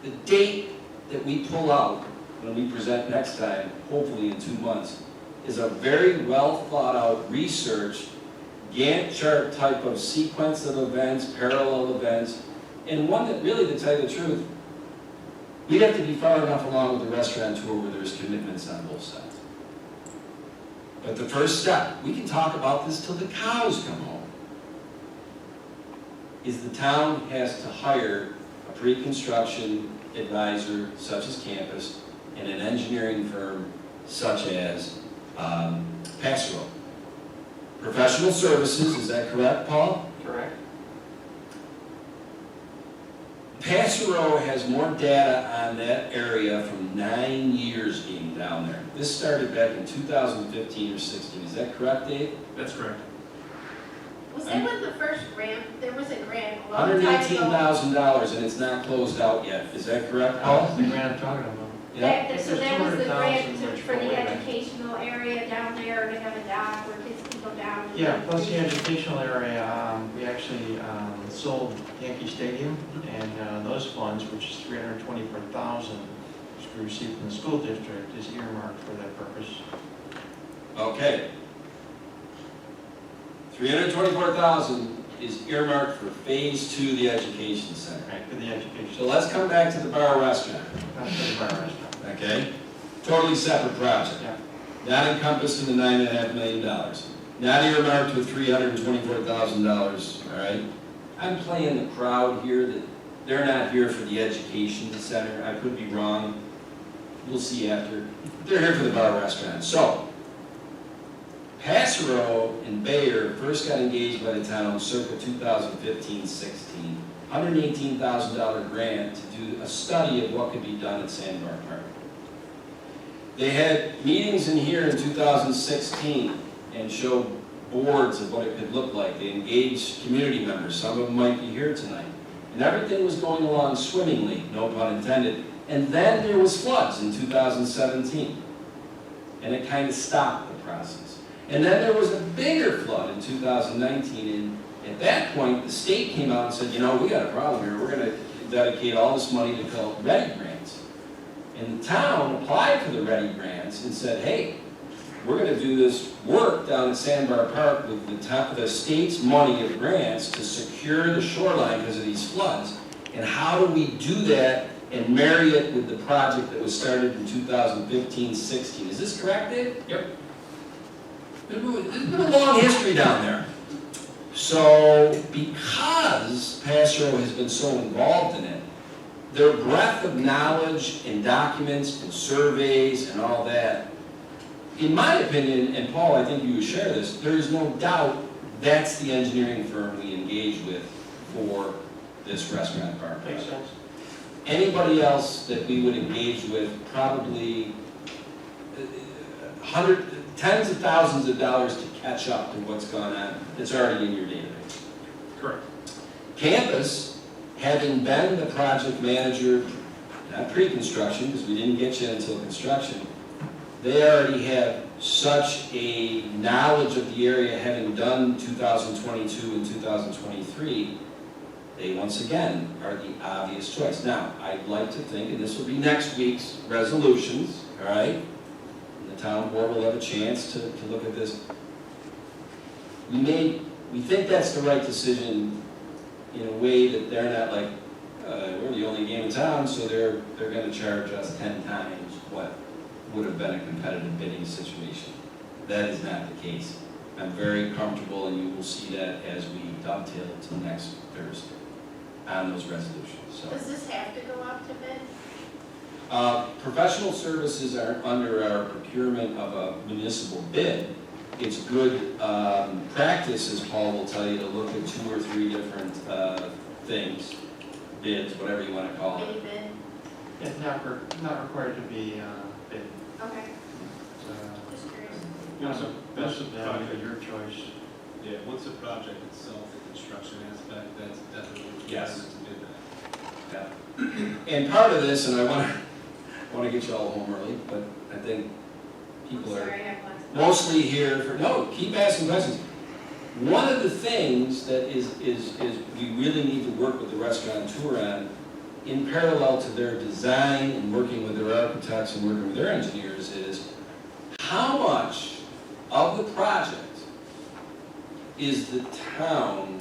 Speaker 1: The date that we pull out when we present next time, hopefully in 2 months, is a very well thought out, researched, Gantt chart type of sequence of events, parallel events, and one that really, to tell you the truth, we'd have to be far enough along with the restaurateur where there's commitments on both sides. But the first step, we can talk about this till the cows come home, is the town has to hire a pre-construction advisor such as Campus and an engineering firm such as Passero. Professional services, is that correct, Paul?
Speaker 10: Correct.
Speaker 1: Passero has more data on that area from 9 years being down there. This started back in 2015 or 16, is that correct, Dave?
Speaker 5: That's correct.
Speaker 2: Was that when the first grant, there was a grant a long time ago?
Speaker 1: $118,000 and it's not closed out yet, is that correct, Paul?
Speaker 10: That's the grant I'm talking about.
Speaker 1: Yeah.
Speaker 2: So that was the grant
Speaker 10: $200,000
Speaker 2: for the educational area down there, to have a dock where kids can go down. and-
Speaker 10: Yeah, plus the educational area, we actually sold Yankee Stadium, and those funds, which is $324,000, which we received from the school district, is earmarked for that purpose.
Speaker 1: Okay. $324,000 is earmarked for phase 2 of the education center.
Speaker 10: Right, for the education.
Speaker 1: So let's come back to the bar restaurant,
Speaker 10: Not for the bar restaurant.
Speaker 1: okay? Totally separate project.
Speaker 10: Yeah.
Speaker 1: Not encompassed in the $9.5 million. Not earmarked with $324,000, all right? I'm playing the crowd here that they're not here for the education center. I could be wrong. We'll see after. They're here for the bar restaurant. So, Passero and Bayer first got engaged by the town circa 2015-16. $118,000 grant to do a study of what could be done at Sandbar Park. They had meetings in here in 2016 and showed boards of what it could look like. They engaged community members, some of them might be here tonight. And everything was going along swimmingly, no pun intended. And then there was floods in 2017. And it kind of stopped the process. And then there was a bigger flood in 2019, and At that point, the state came out and said, you know, we got a problem here, we're gonna dedicate all this money to called READY grants. And the town applied for the READY grants and said, hey, we're gonna do this work down at Sandbar Park with the state's money of grants to secure the shoreline because of these floods. And how do we do that and marry it with the project that was started in 2015-16? Is this correct, Dave?
Speaker 5: Yep.
Speaker 1: There's been a long history down there. So, because Passero has been so involved in it, their breadth of knowledge and documents and surveys and all that, in my opinion, and Paul, I think you would share this, there is no doubt that's the engineering firm we engage with for this restaurant park
Speaker 10: Makes
Speaker 1: project.
Speaker 10: sense.
Speaker 1: Anybody else that we would engage with, probably tens of thousands of dollars to catch up to what's gone on that's already in your database.
Speaker 5: Correct.
Speaker 1: Campus, having been the project manager, not pre-construction, because we didn't get you until construction, they already have such a knowledge of the area, having done 2022 and 2023, they once again are the obvious choice. Now, I'd like to think, and this will be next week's resolutions, all right? And the town board will have a chance to look at this. We think that's the right decision in a way that they're not like, we're the only game in town, so they're gonna charge us 10 times what would have been a competitive bidding situation. That is not the case. I'm very comfortable, and you will see that as we dovetail to next Thursday on those resolutions. So,
Speaker 2: Does this have to go out to bid?
Speaker 1: professional services are under our procurement of a municipal bid. It's good practice, as Paul will tell you, to look at 2 or 3 different things, bids, whatever you want to call it.
Speaker 2: Any bid?
Speaker 10: It's not required to be bid.
Speaker 2: Okay,
Speaker 10: It's,
Speaker 2: just curious.
Speaker 8: Once a
Speaker 10: best your choice.
Speaker 8: Yeah, once the project itself, the construction aspect, that's definitely a
Speaker 1: Yes.
Speaker 8: requirement to bid that.
Speaker 1: And part of this, and I want to get you all home early, but I think people
Speaker 2: I'm
Speaker 1: are
Speaker 2: sorry, I have lots of-
Speaker 1: mostly here for, no, keep asking questions. One of the things that is we really need to work with the restaurateur on, in parallel to their design and working with their architects and working with their engineers, is how much of the project is the town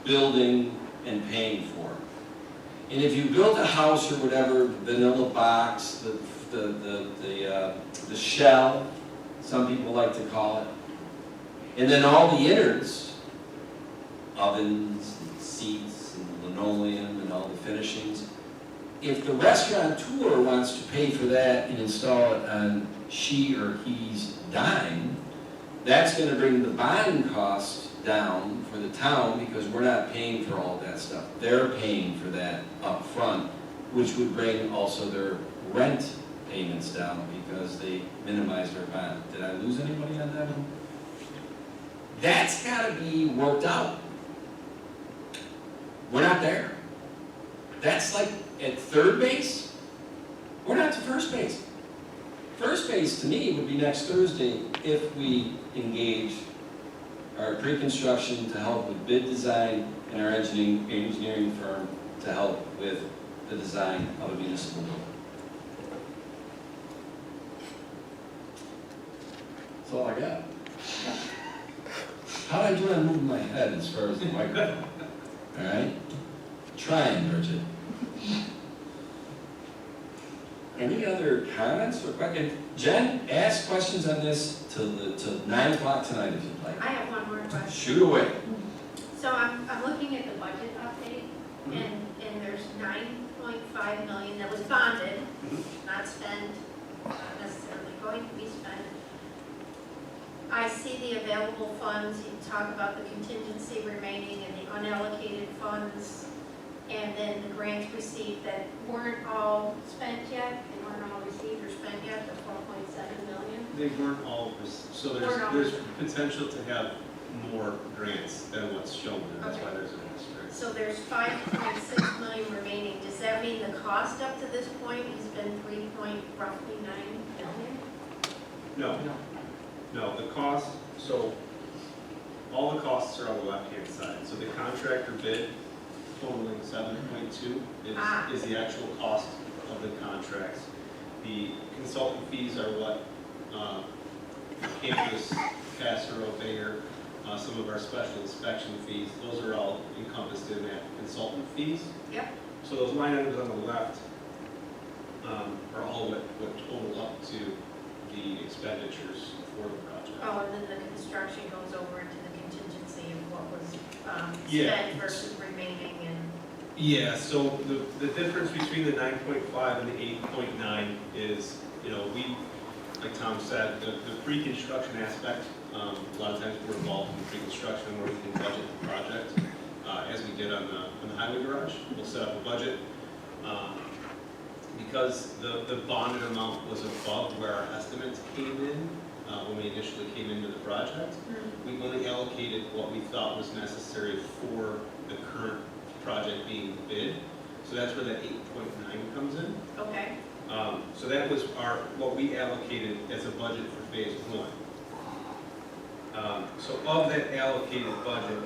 Speaker 1: building and paying for? And if you built a house or whatever, vanilla box, the shell, some people like to call it, and then all the innards, ovens, and seats, and linoleum, and all the finishings, if the restaurateur wants to pay for that and install it on she or he's dime, that's going to bring the bond cost down for the town, because we're not paying for all that stuff. They're paying for that up front, which would bring also their rent payments down because they minimize their bond. Did I lose anybody on that one? That's got to be worked out. We're not there. That's like at third base. We're not to first base. First base to me would be next Thursday if we engage our pre-construction to help with bid design and our engineering firm to help with the design of a municipal building. That's all I got. How did I do on moving my head as far as the microphone? All right? Trying, Bridget. Any other comments or questions? Jen, ask questions on this till 9 o'clock tonight if you'd like.
Speaker 2: I have one more question.
Speaker 1: Shoot away.
Speaker 2: So I'm looking at the budget update, and there's 9.5 million that was bonded, not spent, not necessarily going to be spent. I see the available funds, you talk about the contingency remaining and the unallocated funds, and then the grants received that weren't all spent yet, they weren't all received or spent yet, the 4.7 million.
Speaker 8: They weren't all, so there's potential to have more grants than what's shown, and that's why there's an asterisk.
Speaker 2: So there's 5.6 million remaining. Does that mean the cost up to this point has been roughly 9 million?
Speaker 8: No, no, the cost, so all the costs are on the left-hand side. So the contractor bid totaling 7.2 is the actual cost of the contracts. The consultant fees are what campus, Casserole, Bayer, some of our special inspection fees, those are all encompassed in that consultant fees.
Speaker 2: Yep.
Speaker 8: So those line items on the left are all what total up to the expenditures for the project.
Speaker 2: Oh, and then the construction goes over into the contingency of what was
Speaker 8: Yeah.
Speaker 2: spent versus remaining and.
Speaker 8: Yeah, so the difference between the 9.5 and the 8.9 is, we, like Tom said, the pre-construction aspect, a lot of times we're involved in the pre-construction where we can budget the project, as we did on the highway garage. We'll set up a budget. Because the bonded amount was above where our estimates came in, when we initially came into the project, we only allocated what we thought was necessary for the current project being bid. So that's where that 8.9 comes in.
Speaker 2: Okay.
Speaker 8: So that was what we allocated as a budget for phase 1. So of that allocated budget,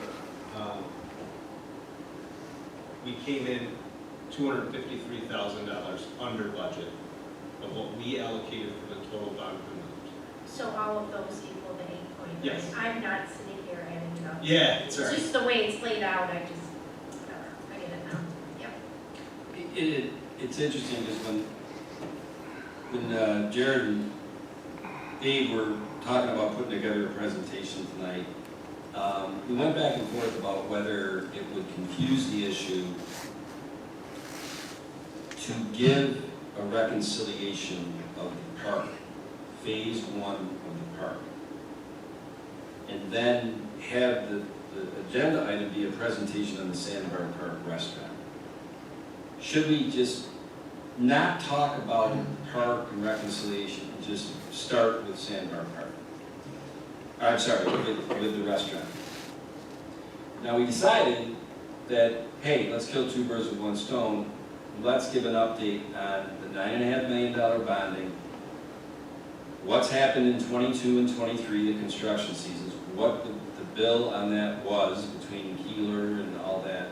Speaker 8: we came in $253,000 under budget of what we allocated for the total bond amount.
Speaker 2: So all of those equal the 8.9?
Speaker 8: Yes.
Speaker 2: I'm not sitting here adding it up.
Speaker 8: Yeah, it's
Speaker 2: It's
Speaker 8: all right.
Speaker 2: just the way it's laid out, I get it now. Yep.
Speaker 1: It's interesting because when Jared and Dave were talking about putting together a presentation tonight, we went back and forth about whether it would confuse the issue to give a reconciliation of the park, phase 1 of the park, and then have the agenda item be a presentation on the Sandbar Park restaurant. Should we just not talk about park and reconciliation and just start with Sandbar Park? I'm sorry, with the restaurant. Now we decided that, hey, let's kill two birds with one stone. Let's give an update on the $9.5 million bonding, what's happened in 22 and 23, the construction seasons, what the bill on that was between Keeler and all that.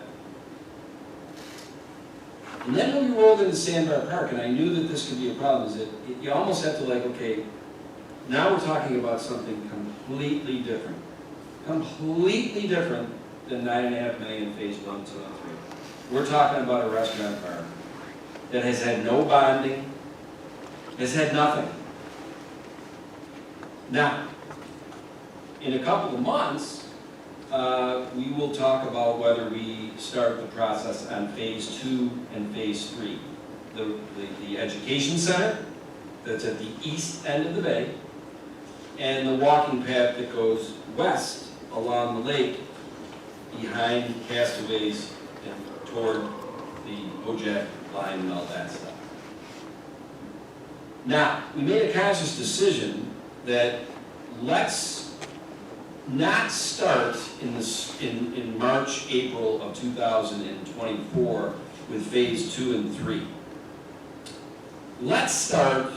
Speaker 1: And then when we rolled into Sandbar Park, and I knew that this could be a problem, is that you almost have to okay, now we're talking about something completely different than $9.5 million phase 1, 2, and 3. We're talking about a restaurant park that has had no bonding, has had nothing. Now, in a couple of months, we will talk about whether we start the process on phase 2 and phase 3. The education center that's at the east end of the bay, and the walking path that goes west along the lake behind Castaways and toward the Bojack line and all that stuff. Now, we made a conscious decision that let's not start in March, April of 2024 with phase 2 and 3. Let's start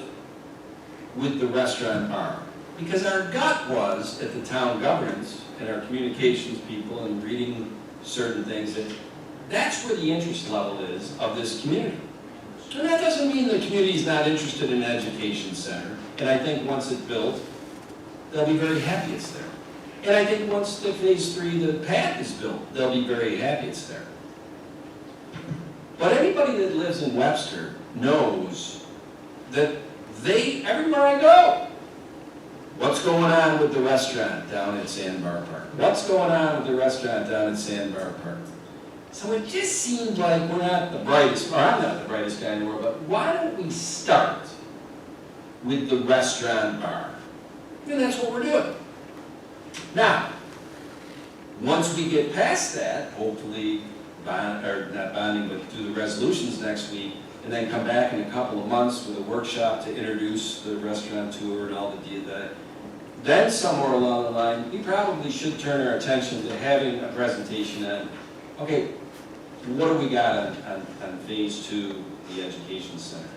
Speaker 1: with the restaurant bar. Because our gut was, at the town governance and our communications people and reading certain things, that that's where the interest level is of this community. And that doesn't mean the community's not interested in an education center. And I think once it's built, they'll be very happy it's there. And I think once the phase 3, the path is built, they'll be very happy it's there. But anybody that lives in Webster knows that everywhere I go, what's going on with the restaurant down at Sandbar Park? What's going on with the restaurant down at Sandbar Park? So it just seemed like we're not the brightest, or I'm not the brightest guy in the world, but why don't we start with the restaurant bar? And that's what we're doing. Now, once we get past that, hopefully, not bonding, but do the resolutions next week, and then come back in a couple of months with a workshop to introduce the restaurant tour and all that. Then somewhere along the line, we probably should turn our attention to having a presentation on, okay, what do we got on phase 2, the education center?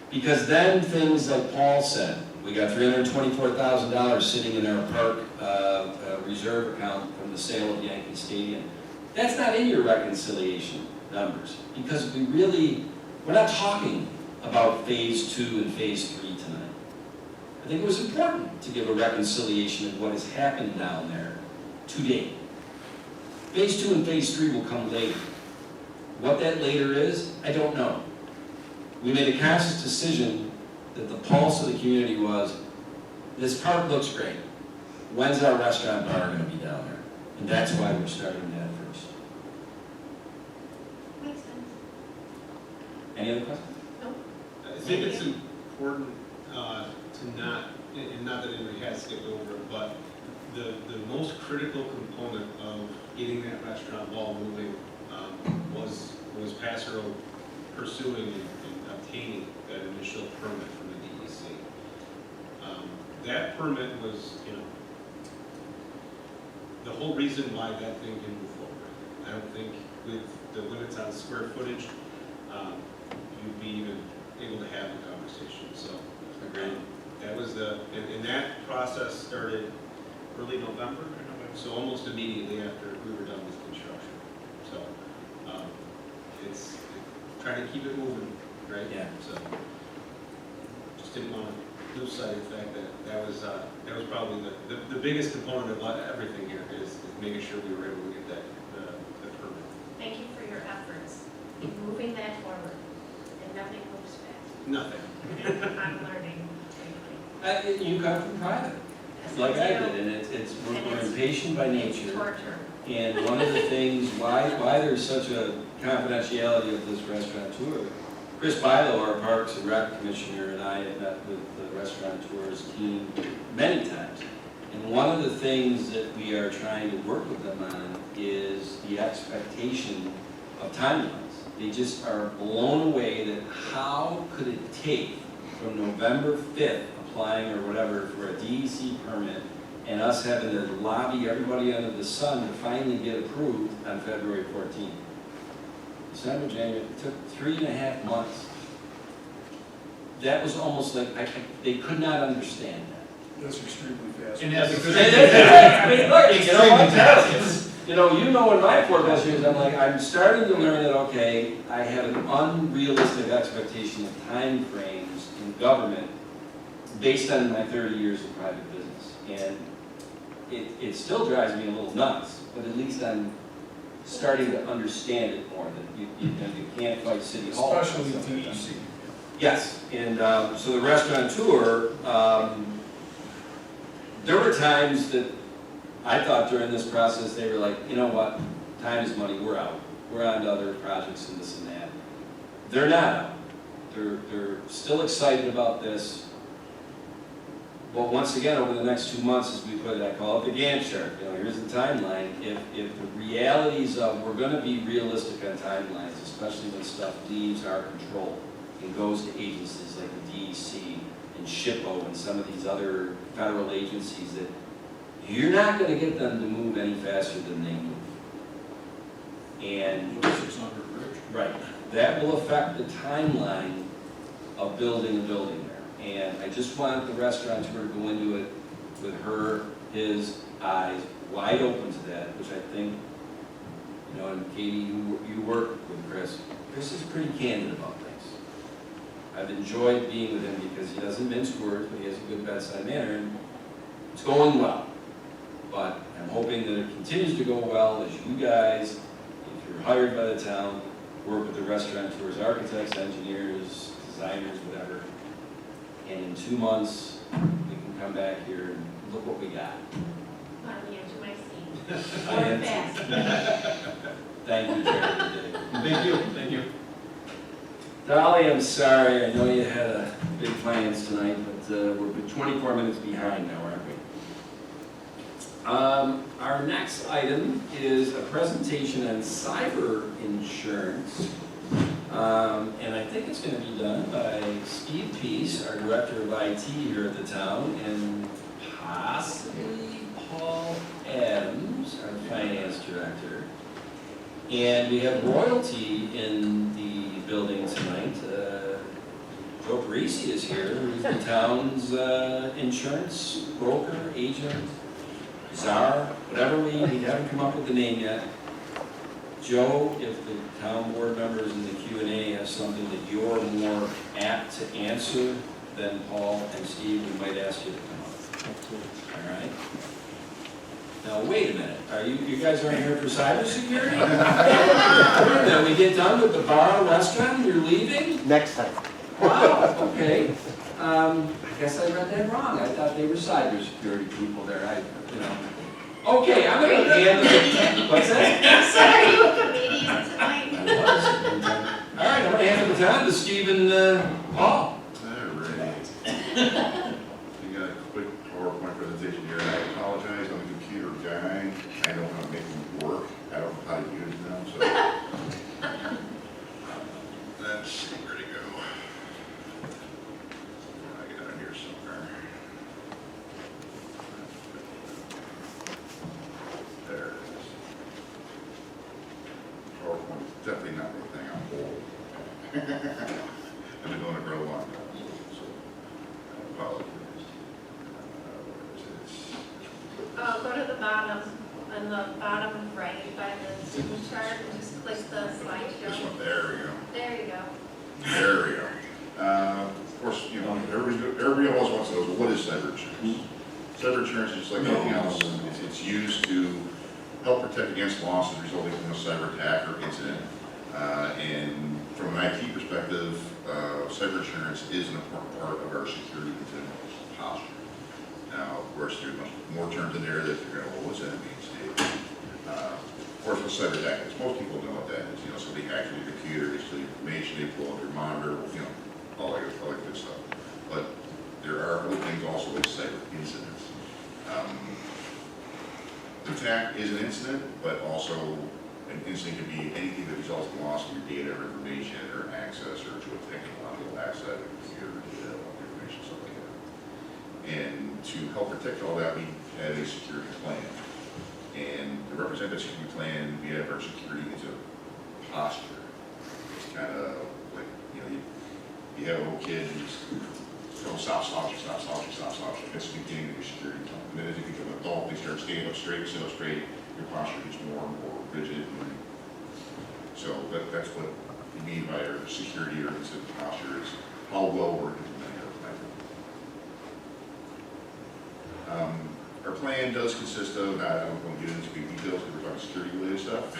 Speaker 1: Because then things like Paul said, We got $324,000 sitting in our park reserve account from the sale of Yankee Stadium. That's not in your reconciliation numbers, because we're not talking about phase 2 and phase 3 tonight. I think it was important to give a reconciliation of what has happened down there to date. Phase 2 and phase 3 will come later. What that later is, I don't know. We made a conscious decision that the pulse of the community was, this park looks great. When's our restaurant bar going to be down there? And that's why we're starting that first.
Speaker 2: Makes sense.
Speaker 1: Any other questions?
Speaker 8: I think it's important to not, and not that anybody has skipped over it, but the most critical component of getting that restaurant ball moving was Passero pursuing and obtaining that initial permit from the DEC. That permit was, the whole reason why that thing can move forward. I don't think with the limits on square footage, you'd be even able to have a conversation. So that was and that process started early November, so almost immediately after we were done with construction. So it's trying to keep it moving, right?
Speaker 1: Yeah.
Speaker 8: So just didn't want to lose sight of the fact that that was probably the biggest component of everything here is making sure we were able to get the permit.
Speaker 2: Thank you for your efforts in moving that forward, and nothing moves fast.
Speaker 8: Nothing.
Speaker 2: And I'm learning.
Speaker 1: You come from private, like I did, and we're impatient by
Speaker 2: It's
Speaker 1: nature.
Speaker 2: torture.
Speaker 1: And one of the things, why there's such a confidentiality of this restaurateur, Chris Bilo, our Parks and Rec Commissioner, and I have met with the restaurateur's team many times. And one of the things that we are trying to work with them on is the expectation of timelines. They just are blown away that how could it take from November 5th, applying or whatever for a DEC permit, and us having to lobby everybody under the sun to finally get approved on February 14th. December, January, it took 3.5 months. That was almost like, they could not understand that.
Speaker 6: That's extremely fast.
Speaker 5: And that's because
Speaker 1: I mean, look, you know in my 4+ years, I'm like, I'm starting to learn that, okay, I have an unrealistic expectation of time frames in government based on my 30 years of private business. And it still drives me a little nuts, but at least I'm starting to understand it more, that you can't fight City Hall.
Speaker 6: Especially DEC.
Speaker 1: Yes, and so the restaurateur, there were times that I thought during this process, they were like, you know what, time is money, we're out. We're on to other projects and this and that. They're not out. They're still excited about this. But once again, over the next 2 months, as we put it, I call it the Gantt chart. Here's the timeline. If the realities of, we're going to be realistic on timelines, especially when stuff leaves our control and goes to agencies like the DEC and SHPO and some of these other federal agencies, that you're not going to get them to move any faster than they move. And right, that will affect the timeline of building a building there. And I just want the restaurateur to go into it with his eyes wide open to that, which I think, and Katie, you work with Chris. Chris is pretty candid about things. I've enjoyed being with him because he doesn't mince words, but he has a good bedside manner, and it's going well. But I'm hoping that it continues to go well as you guys, if you're hired by the town, work with the restaurateurs, architects, engineers, designers, whatever. And in 2 months, we can come back here and look what we got.
Speaker 2: On the edge of my seat.
Speaker 1: I am
Speaker 2: Going fast.
Speaker 1: Thank you, Jerry.
Speaker 8: Thank you.
Speaker 5: Thank you.
Speaker 1: Dolly, I'm sorry. I know you had big plans tonight, but we're 24 minutes behind now, aren't we? Our next item is a presentation on cyber insurance. And I think it's going to be done by Steve Peace, our Director of IT here at the town, and possibly Paul Adams, our Finance Director. And we have royalty in the building tonight. Joe Parisi is here, who's the town's insurance broker, agent, czar, whatever we haven't come up with the name yet. Joe, if the town board members in the Q&A have something that you're more apt to answer than Paul and Steve, we might ask you to come up. All right? Now, wait a minute, you guys aren't here for cybersecurity? Wait a minute, we get done with the bar restaurant, you're leaving?
Speaker 6: Next time.
Speaker 1: Wow, okay. I guess I read that wrong. I thought they were cybersecurity people there. Okay, I'm gonna hand the, what's that?
Speaker 2: Sorry, you a comedian tonight?
Speaker 1: I was. All right, I'm gonna hand the baton to Steve and Paul.
Speaker 3: All right. You got a quick PowerPoint presentation here. I apologize, I'm a computer guy. I don't know how to make them work. I don't know how to use them, so. Let's see where to go. I got it here somewhere. There it is. PowerPoint is definitely not my thing. I'm old. I've been doing it for a long time, so I apologize. Where is it?
Speaker 2: Go to the bottom, on the bottom right by the Zoom chart, and just click the
Speaker 3: This
Speaker 2: slideshow.
Speaker 3: one, there we go.
Speaker 2: There you go.
Speaker 3: There we go. Of course, everybody always wants to know, what is cyber insurance? Cyber insurance is just like anything else. It's used to help protect against losses resulting from a cyber attack or incident. And from an IT perspective, cyber insurance is an important part of our security incident posture. Now, of course, there's much more terms in there that you're going to, well, what's that mean, Steve? Of course, with cyber attack, most people know what that is. Somebody hacks your computer, they steal your information, they pull up your monitor, all that good stuff. But there are other things also like cyber incidents. The attack is an incident, but also an incident could be anything that results in loss of your data or information or access or to a technological asset, a computer, data, information, stuff like that. And to help protect all that, we have a security plan. And to represent that security plan, we have our security incident posture. It's kind of like, you have a little kid who's stop, that's the beginning of your security plan. And then as you become an adult, they start standing up straight, sit up straight, your posture gets more and more rigid. So that's what we mean by our security or incident posture, is how well we're implementing our plan. Our plan does consist of, I don't want to get into details because we're talking security related stuff,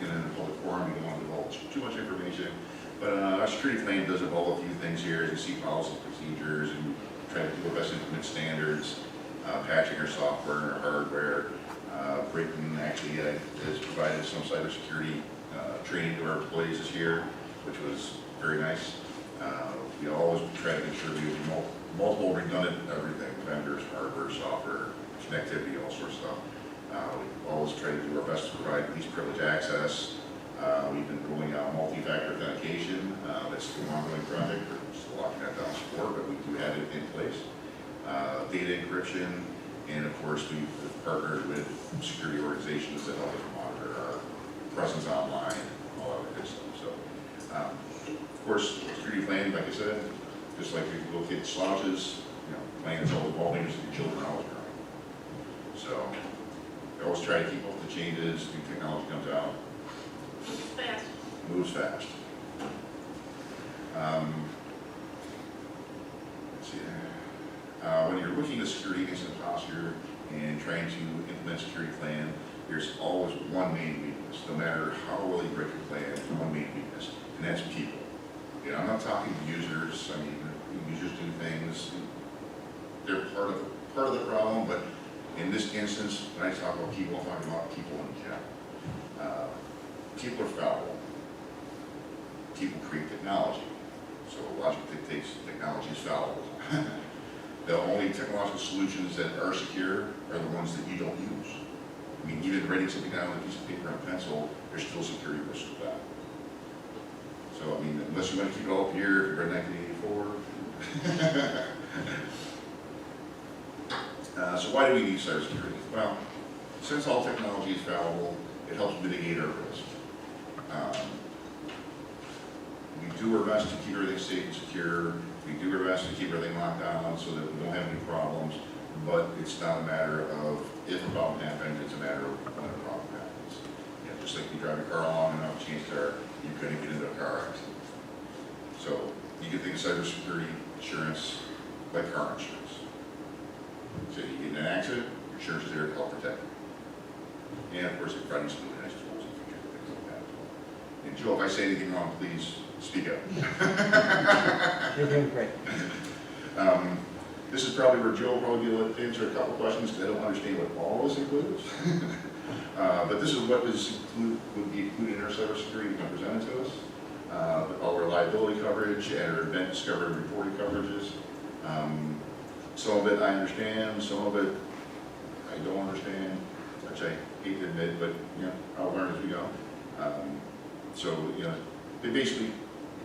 Speaker 3: and in a public forum, we don't want to divulge too much information. But our security plan does involve a few things here. As you see, policies, procedures, and try to do our best to implement standards, patching our software and our hardware. Britain actually has provided some cybersecurity training to our employees this year, which was very nice. We always try to make sure we use multiple redundant everything, vendors, hardware, software, connectivity, all sorts of stuff. We always try to do our best to provide least privilege access. We've been rolling out multi-factor authentication. That's still an ongoing project. We're still locking that down support, but we do have it in place. Data encryption, and of course we've partnered with security organizations that help us monitor our presence online and all that good stuff. So, of course, security plan, like I said, just like we look at slouches, plan is all evolving as the children are always growing. So, we always try to keep up with the changes, new technology comes out. Moves fast. Let's see. When you're looking at security incident posture and trying to implement a security plan, there's always one main weakness. No matter how well you break your plan, there's one main weakness, and that's people. I'm not talking users. I mean, users do things. They're part of the problem, but in this instance, when I talk about people, I'm talking about people in general. People are fallible. People create technology. So logic dictates technology is fallible. The only technological solutions that are secure are the ones that you don't use. I mean, even writing something down on a piece of paper and pencil, there's still security risks with that. So, I mean, unless you want to keep it all up here, if you read 1984. So why do we need cybersecurity? Well, since all technology is fallible, it helps mitigate our risk. We do our best to keep everything safe and secure, We do our best to keep everything locked down so that we don't have any problems, but it's not a matter of if a problem happens, it's a matter of when a problem happens. You know, just like you drive a car long enough, chances are you're going to get into a car accident. So you can think of cybersecurity insurance like car insurance. So you get in an accident, your insurance is there to help protect you. And of course, it provides some really nice tools and features and things like that as well. And Joe, if I say anything wrong, please speak up.
Speaker 6: You're doing great.
Speaker 3: This is probably where Joe will probably be able to answer a couple questions because I don't understand what all this includes. But this is what would be included in our cybersecurity when presented to us. All our liability coverage and our event discovery and reporting coverages. Some of it I understand, some of it I don't understand, which I hate to admit, but you know, I'll learn as we go. So you know, they basically,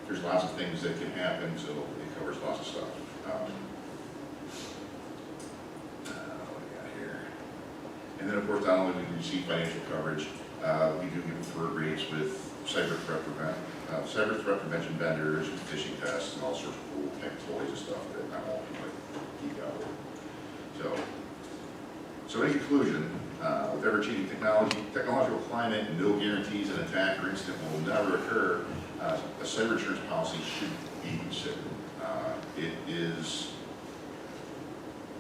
Speaker 3: there's lots of things that can happen, so it covers lots of stuff. What do we got here? And then of course, not only do we receive financial coverage, we do get preferred rates with cyber threat prevention vendors, and phishing tests, and all sorts of cool tech toys and stuff that not all people geek out with. So in conclusion, with ever-changing technological climate, and no guarantees an attack or incident will never occur, a cyber insurance policy should be considered. It is,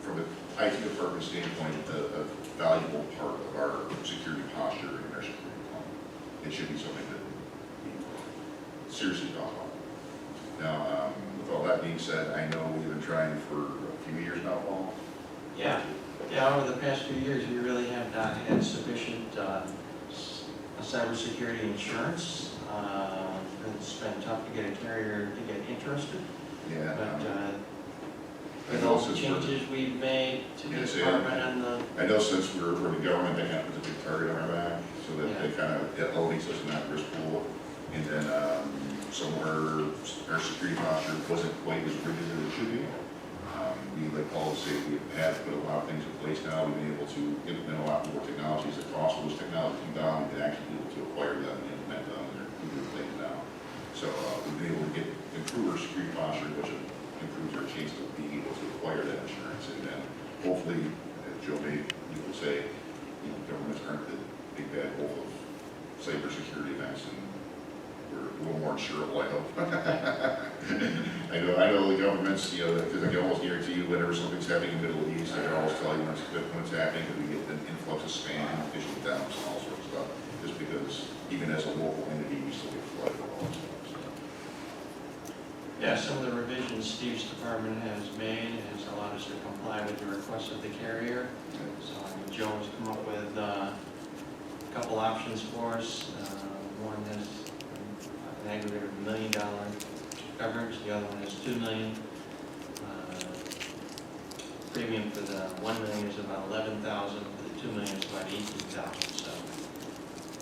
Speaker 3: from the IT department standpoint, a valuable part of our security posture and our security plan. It should be something that we seriously talk about. Now, with all that being said, I know we've been trying for a few years now, Paul.
Speaker 10: Yeah, over the past few years, we really have not had sufficient cybersecurity insurance. It's been tough to get a carrier to get interested.
Speaker 3: Yeah.
Speaker 10: With all the changes we've made to the department and the...
Speaker 3: I know since we're the government, they kind of put a big target on our back, so that they kind of elevates us in that risk pool. And then some of our security posture wasn't quite as rigid as it should be. We, like Paul said, we have put a lot of things in place now. We've been able to implement a lot more technologies. The cost of those technologies come down. We can actually be able to acquire them and implement them, and they're good things now. So we've been able to improve our security posture, which improves our chance of being able to acquire that insurance. And then hopefully, as Joe made, you will say, you know, governments aren't the big bad wolf of cybersecurity events, and we're a little more insurable, I hope. I know the governments, you know, because I can almost guarantee you whenever something's happening in the Middle East, I can always tell you when it's happening, because we get an influx of spam, phishing dumps, and all sorts of stuff, just because even as a local entity, we still get flooded with all this stuff.
Speaker 10: Yeah, some of the revisions Steve's department has made has allowed us to comply with the request of the carrier. So Joe has come up with a couple options for us. One has an aggregate of $1 million coverage, the other one is $2 million. Premium for the $1 million is about $11,000, for the $2 million is about $18,000. So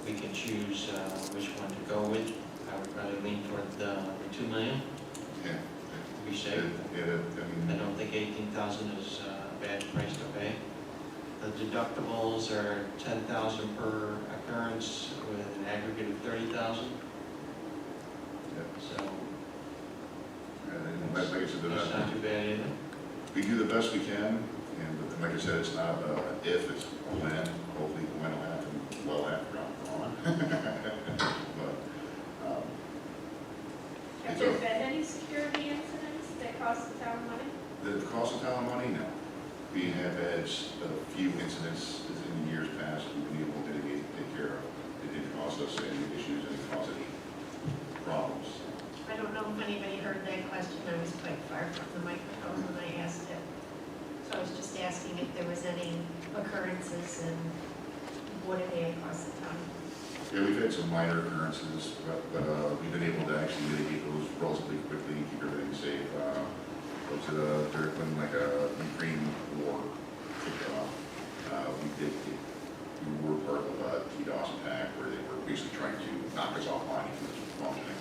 Speaker 10: we can choose which one to go with. I would probably lean toward the $2 million.
Speaker 3: Yeah.
Speaker 10: To be safe.
Speaker 3: I
Speaker 10: I don't think 18,000 is a bad price to pay. The deductibles are 10,000 per occurrence with an aggregate of 30,000. So
Speaker 3: like I said,
Speaker 10: that's not too bad either.
Speaker 3: we do the best we can, and like I said, it's not if, it's when. Hopefully the when will happen well after I'm gone. But
Speaker 2: Have there been any security incidents that cost the town money?
Speaker 3: the cost of town money, no. We have had a few incidents in the years past we've been able to mitigate, take care of. It didn't cost us any issues, it didn't cause any problems.
Speaker 2: I don't know if anybody heard that question. I was quite far from the microphone when I asked it. So I was just asking if there was any occurrences and what it may have cost the town.
Speaker 3: Yeah, we've had some minor occurrences, but we've been able to actually mitigate those relatively quickly and keep everything safe. When like a Ukraine war kicked off, we were part of a DDoS attack where they were basically trying to knock us offline and keep us from functioning.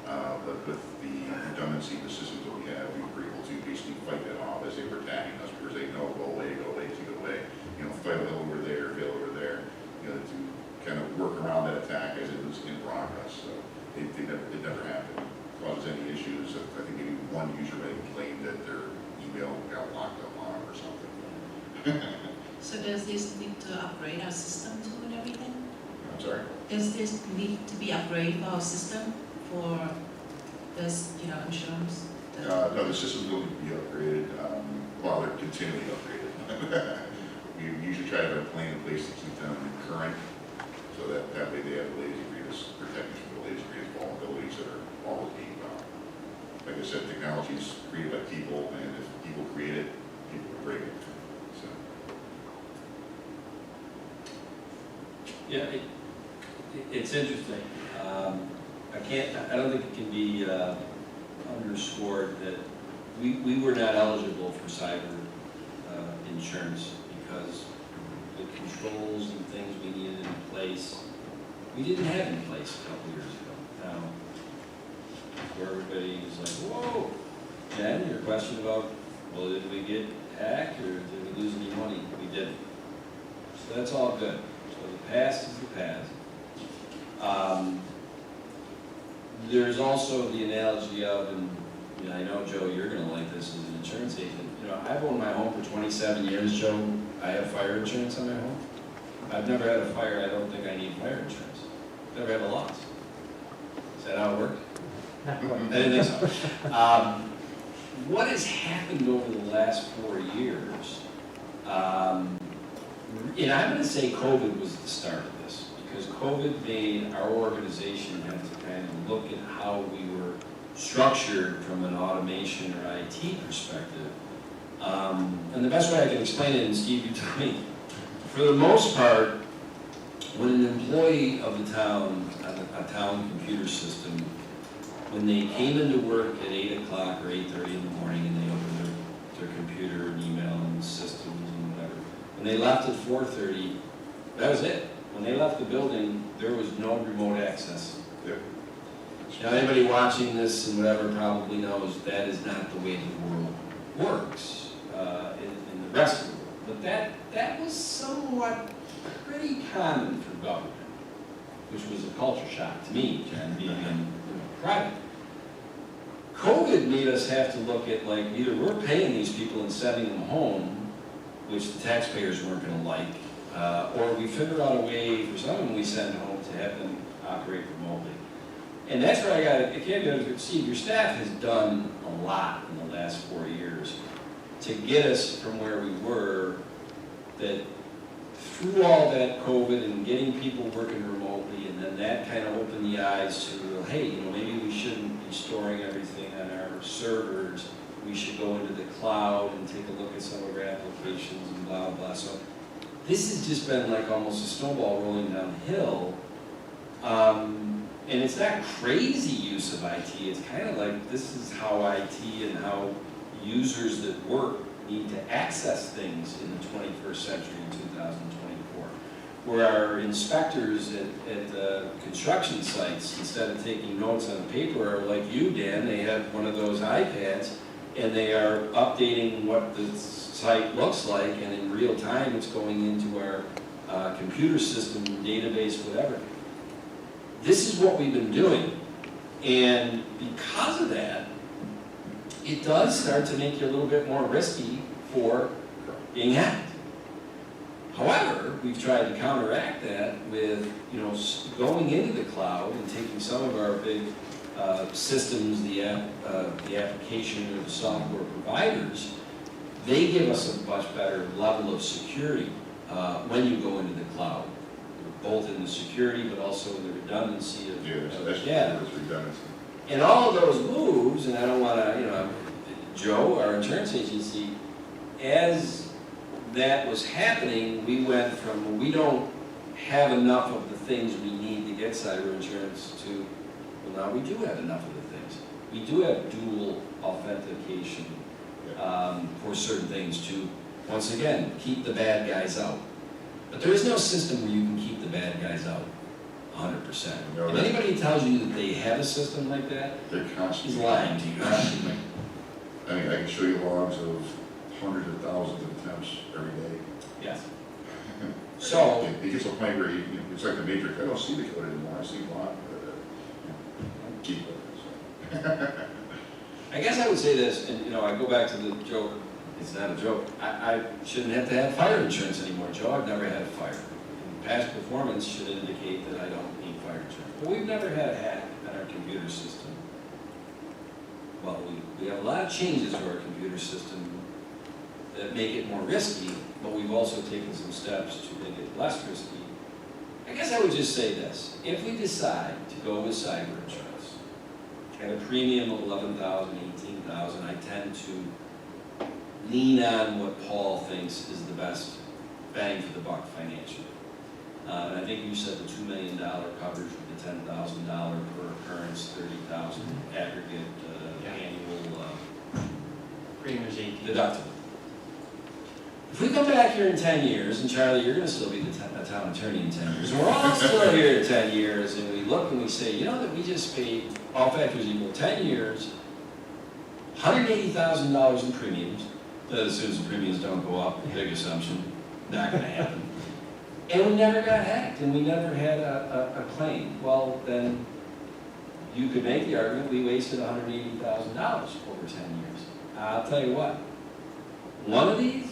Speaker 3: But with the redundancy of the systems that we have, we were able to basically fight that off as they were attacking us, because they know, go away, keep it away. You know, fail over there, you know, to kind of work around that attack as it was in progress. So it never happened. Causes any issues. I think maybe one user may have
Speaker 9: So does this need to upgrade our system too and everything?
Speaker 3: I'm sorry?
Speaker 9: Does this need to be upgraded for our system for this, insurance?
Speaker 3: No, the system's going to be upgraded, while they're continually upgraded. We usually try to have a plan in place to keep them current, so that way they have the latest and greatest protection from the latest and greatest vulnerabilities that are always being found. Like I said, technology is created by people, and if people create it, people will break it. So,
Speaker 1: Yeah, it's interesting. I don't think it can be underscored that we were not eligible for cyber insurance because the controls and things we needed in place, we didn't have in place a couple years ago. Now, where everybody was like, whoa, Jen, your question about, well, did we get hacked or did we lose any money? We didn't. So that's all good. So the past is the past. There's also the analogy of, and I know, Joe, you're going to like this as an insurance agent. I've owned my home for 27 years, Joe. I have fire insurance on my home. I've never had a fire. I don't think I need fire insurance. Never had a loss. Is that how it worked?
Speaker 6: Not quite.
Speaker 1: I didn't think so. What has happened over the last 4 years, and I'm going to say COVID was the start of this, because COVID made our organization have to kind of look at how we were structured from an automation or IT perspective. And the best way I can explain it, and Steve, you tell me, for the most part, when an employee of the town, a town computer system, when they came into work at 8 o'clock or 8:30 in the morning and they opened their computer and email and systems and whatever, when they left at 4:30, that was it. When they left the building, there was no remote access.
Speaker 3: Yep.
Speaker 1: Now, anybody watching this and whatever probably knows that is not the way the world works in the rest of the world. But that was somewhat pretty common for government, which was a culture shock to me, Jen, being in private. COVID made us have to look at, like, either we're paying these people and sending them home, which the taxpayers weren't going to like, or we figure out a way for some of them we send home to have them operate remotely. And that's where I can't go to Steve, your staff has done a lot in the last 4 years to get us from where we were, that through all that COVID and getting people working remotely, and then that kind of opened the eyes to, hey, maybe we shouldn't be storing everything on our servers. We should go into the cloud and take a look at some of our applications and blah, blah. So this has just been like almost a snowball rolling downhill. And it's not crazy use of IT. It's kind of like this is how IT and how users that work need to access things in the 21st century in 2024. Where our inspectors at construction sites, instead of taking notes on paper, are like you, Dan, they have one of those iPads and they are updating what the site looks like, and in real time it's going into our computer system, database, whatever. This is what we've been doing, and because of that, it does start to make you a little bit more risky for being hacked. However, we've tried to counteract that with, going into the cloud and taking some of our big systems, the application or the software providers. They give us a much better level of security when you go into the cloud, both in the security but also in the redundancy of data.
Speaker 3: Redundancy.
Speaker 1: And all of those moves, and I don't want to, Joe, our insurance agency, as that was happening, we went from we don't have enough of the things we need to get cyber insurance to, well, now we do have enough of the things. We do have dual authentication for certain things to, once again, keep the bad guys out. But there is no system where you can keep the bad guys out 100%.
Speaker 3: No,
Speaker 1: if anybody tells you that they have a system like that,
Speaker 3: they're
Speaker 1: he's
Speaker 3: constantly
Speaker 1: lying to you.
Speaker 3: I mean, I can show you logs of hundreds of thousands of attempts every day.
Speaker 1: Yes. So,
Speaker 3: It gets to a point where it's like the Matrix. I don't see the code anymore. I see block. Keep it.
Speaker 1: I guess I would say this, and I go back to the joke. it's not a joke. I shouldn't have to have fire insurance anymore, Joe. I've never had a fire. And past performance should indicate that I don't need fire insurance. But we've never had a hack on our computer system. Well, we have a lot of changes to our computer system that make it more risky, but we've also taken some steps to make it less risky. I guess I would just say this. If we decide to go with cyber insurance at a premium of $11,000, $18,000, I tend to lean on what Paul thinks is the best bang for the buck financially. And I think you said the $2 million coverage with the $10,000 per occurrence, $30,000 aggregate annual
Speaker 10: Premium is 18.
Speaker 1: deductible. If we come back here in 10 years, and Charlie, you're going to still be a town attorney in 10 years, and we're all still here in 10 years, and we look and we say, you know that we just paid, all factors equal, 10 years, $180,000 in premiums. That assumes the premiums don't go up, big assumption, not going to happen. And we never got hacked, and we never had a claim. Well, then you could make the argument we wasted $180,000 over 10 years. I'll tell you what, one of these,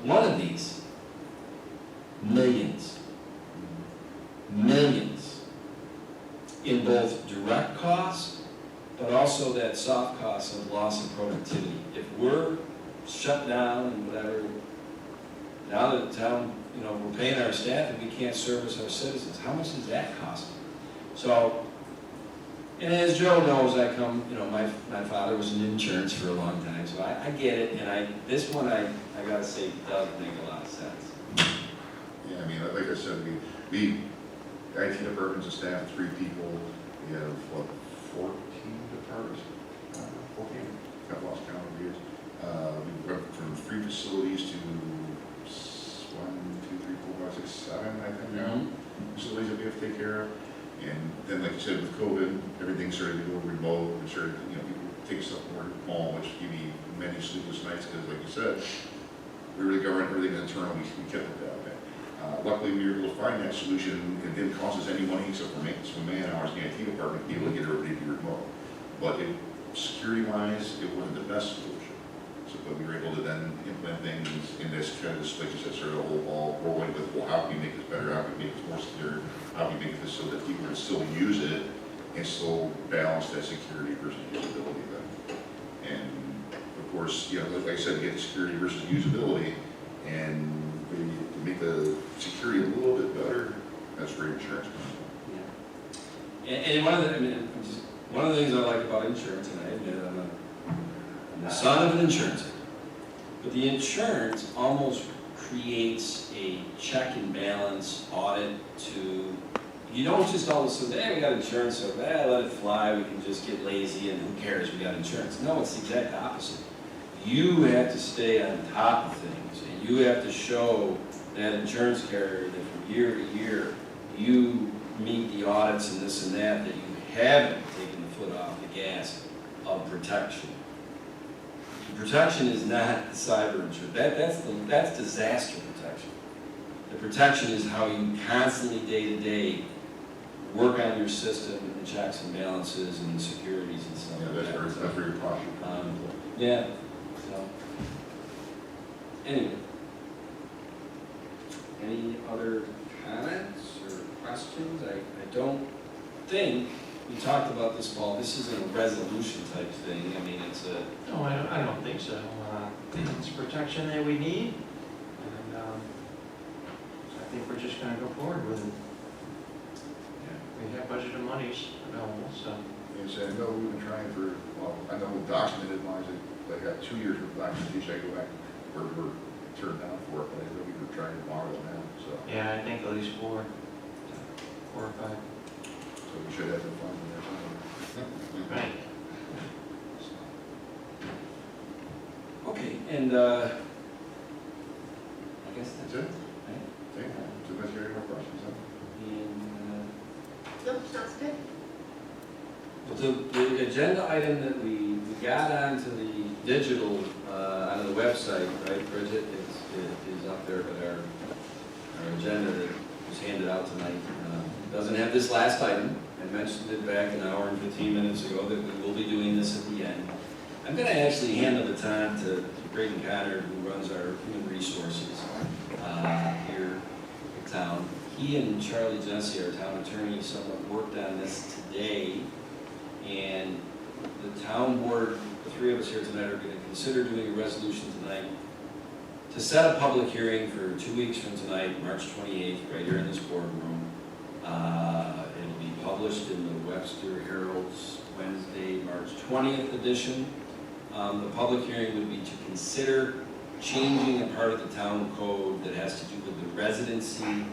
Speaker 1: one of these, millions in both direct costs, but also that soft cost of loss of productivity. If we're shut down and whatever, now that the town, we're paying our staff and we can't service our citizens, how much does that cost? So, and as Joe knows, I come, my father was in insurance for a long time, so I get it, and this one I gotta say does make a lot of sense.
Speaker 3: Yeah, I mean, like I said, we IT departments and staff, 3 people, we have, 14 departments? 14, I've lost count of years. We went from 3 facilities to 1, 2, 3, 4, 5, 6, 7, I think now, facilities that we have to take care of. And then, like you said, with COVID, everything started to go remote, and started, people take stuff more to home, which gave me many sleepless nights, because like you said, we really governed everything internal, we kept it that way. Luckily, we were able to find that solution. It didn't cost us any money except for maintenance of man hours in the IT department to be able to get everybody to be remote. But security-wise, it wasn't the best solution. So, but we were able to then implement things in this kind of, like you said, sort of the whole ball rolling with, well, how can we make this better? How can we make this more secure? How can we make this so that people can still use it and still balance that security versus usability then? And of course, like I said, get the security versus usability, and maybe to make the security a little bit better, that's where insurance comes in.
Speaker 1: Yeah. And one of the things I like about insurance, and I admit I'm the son of an insurance agent, but the insurance almost creates a check and balance audit to, you don't just all of a sudden, hey, we got insurance, so let it fly, we can just get lazy and who cares, we got insurance. No, it's the exact opposite. You have to stay on top of things, and you have to show that insurance carrier that from year to year, you meet the audits and this and that you haven't taken the foot off the gas of protection. Protection is not cyber insurance. That's disaster protection. The protection is how you constantly, day to day, work on your system and checks and balances and securities and stuff like that.
Speaker 3: That's where your posture comes in.
Speaker 1: Yeah. So, anyway, any other comments or questions? I don't think we talked about this, Paul. This isn't a resolution type thing. I mean, it's a.
Speaker 10: No, I don't think so. It's protection that we need, and I think we're just going to go forward with it. We have budgeted monies available, so.
Speaker 3: And so I know we've been trying for, I know documented wise, I got 2 years of documentation. I go back, we're turned down for it, but I know we were trying to borrow it now, so.
Speaker 10: Yeah, I think at least 4 or 5.
Speaker 3: So we should have some fun in there somewhere.
Speaker 10: Right.
Speaker 1: Okay, and I guess
Speaker 3: That's
Speaker 1: that's
Speaker 3: it?
Speaker 1: right.
Speaker 3: Thank you. So unless you have any more questions, huh?
Speaker 1: And,
Speaker 2: Nope, sounds good.
Speaker 1: the agenda item that we got onto the digital, onto the website, right, Bridget, is up there, but our agenda that was handed out tonight doesn't have this last item. I mentioned it back an hour and 15 minutes ago that we will be doing this at the end. I'm gonna actually hand the baton to Braden Connor, who runs our human resources here in town. He and Charlie Jesse, our town attorney, somewhat worked on this today, and the town board, the three of us here tonight, are gonna consider doing a resolution tonight to set a public hearing for 2 weeks from tonight, March 28th, right here in this boardroom. It'll be published in the Webster Herald's Wednesday, March 20th edition. The public hearing would be to consider changing a part of the town code that has to do with the residency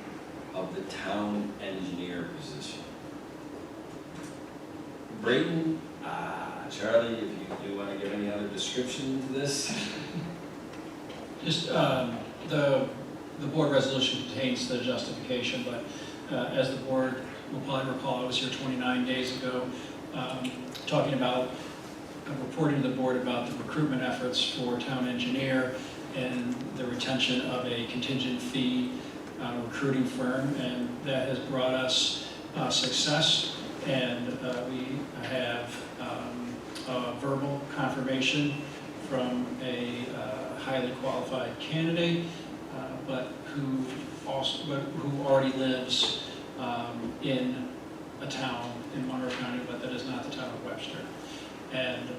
Speaker 1: of the town engineer position. Brayden, Charlie, if you do want to give any other description to this?
Speaker 11: Just the board resolution contains the justification, but as the board will probably recall, I was here 29 days ago talking about, reporting to the board about the recruitment efforts for town engineer and the retention of a contingent fee recruiting firm, and that has brought us success, and we have a verbal confirmation from a highly qualified candidate, but who already lives in a town in Monroe County, but that is not the town of Webster. And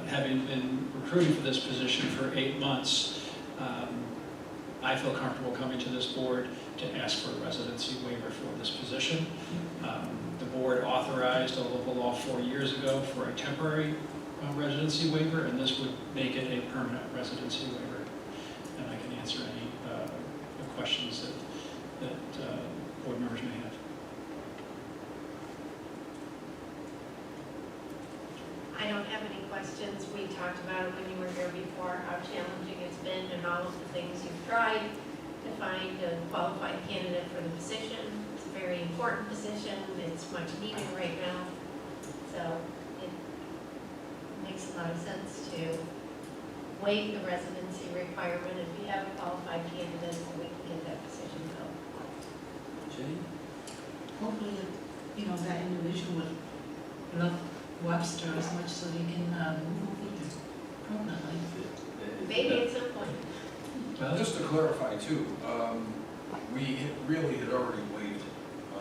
Speaker 11: having been recruiting for this position for 8 months, I feel comfortable coming to this board to ask for a residency waiver for this position. The board authorized a local law 4 years ago for a temporary residency waiver, and this would make it a permanent residency waiver. And I can answer any questions that board members may have.
Speaker 2: I don't have any questions. We talked about it when you were here before, how challenging it's been and all of the things you've tried to find a qualified candidate for the position. It's a very important position. It's much needed right now. So it makes a lot of sense to waive the residency requirement if you have a qualified candidate so we can get that position filled.
Speaker 1: Jenny?
Speaker 9: Hopefully, that individual would love Webster as much so they can move here permanently.
Speaker 2: Maybe at some point.
Speaker 12: Just to clarify too, we really had already waived,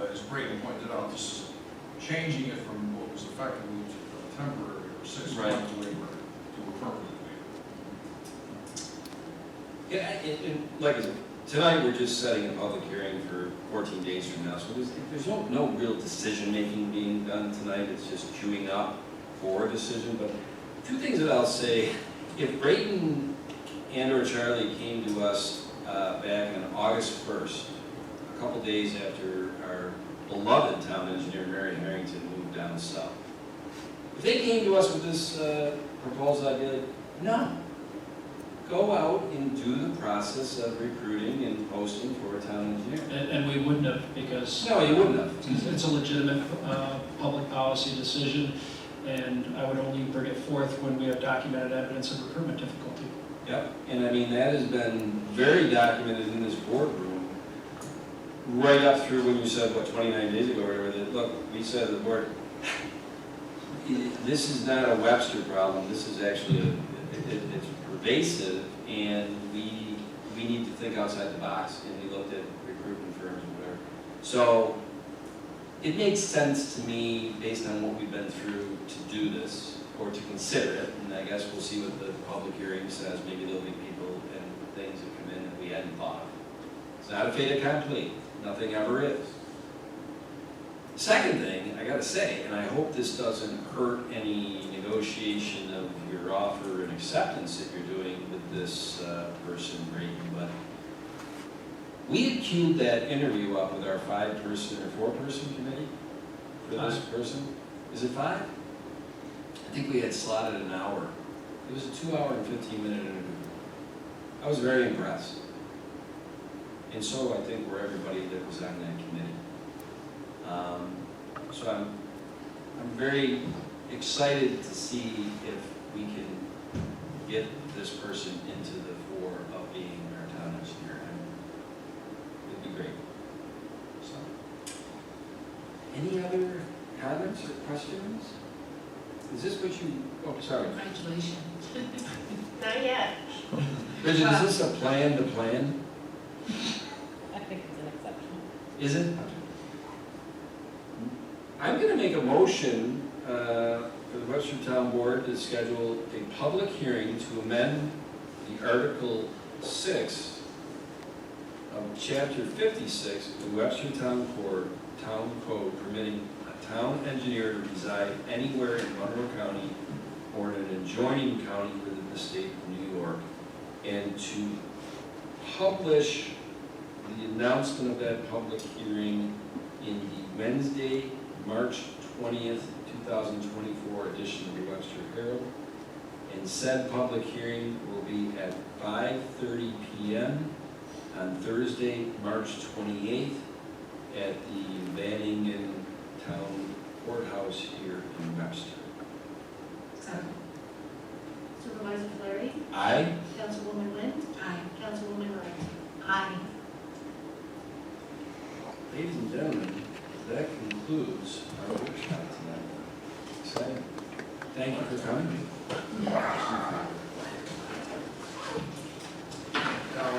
Speaker 12: as Brayden pointed out, this is changing it from what was effectively a temporary or 6 month waiver to a permanent waiver.
Speaker 1: Yeah, and like I said, tonight we're just setting a public hearing for 14 days from now, so there's no real decision-making being done tonight. It's just queuing up for a decision. But 2 things that I'll say: if Brayden and or Charlie came to us back on August 1st, a couple days after our beloved town engineer Mary Harrington moved down south, if they came to us with this proposal, I'd be like, no. Go out and do the process of recruiting and posting for a town engineer.
Speaker 11: And we wouldn't have, because
Speaker 1: No, you wouldn't have.
Speaker 11: it's a legitimate public policy decision, and I would only bring it forth when we have documented evidence of recruitment difficulty.
Speaker 1: Yep, and I mean, that has been very documented in this boardroom, right up through when you said, what, 29 days ago, or whatever, that, look, we said to the board, this is not a Webster problem, this is actually it's pervasive, and we need to think outside the box, and we looked at recruitment firms and whatever. So it makes sense to me, based on what we've been through, to do this, or to consider it, and I guess we'll see what the public hearing says. Maybe there'll be people and things that come in that we hadn't thought of. It's not a fait accompli, nothing ever is. Second thing, I gotta say, and I hope this doesn't hurt any negotiation of your offer and acceptance that you're doing with this person, Brayden, but we had queued that interview up with our 5-person or 4-person committee for this person. Is it 5? I think we had slotted an hour. It was a 2-hour and 15-minute interview. I was very impressed. And so I think were everybody that was on that committee. So I'm very excited to see if we can get this person into the fore of being our town engineer. It'd be great. So, any other comments or questions? Is this what you, oh, sorry.
Speaker 9: Congratulations.
Speaker 2: Not yet.
Speaker 1: Bridget, is this a plan to plan?
Speaker 4: I think it's an exception.
Speaker 1: Is it? I'm gonna make a motion for the Webster Town Board to schedule a public hearing to amend the Article 6 of Chapter 56 of the Webster Town Code permitting a town engineer to reside anywhere in Monroe County or in an adjoining county within the state of New York, and to publish the announcement of that public hearing in the Wednesday, March 20th, 2024 edition of the Webster Herald. And said public hearing will be at 5:30 p.m. on Thursday, March 28th at the Vanningen Town Courthouse here in Webster.
Speaker 2: Supervisor Flaherty?
Speaker 1: Aye?
Speaker 2: Councilwoman Wynn?
Speaker 9: Aye.
Speaker 2: Councilwoman Wright? Aye.
Speaker 1: Ladies and gentlemen, that concludes our workshop tonight. Exciting. Thank you for coming.
Speaker 12: Now,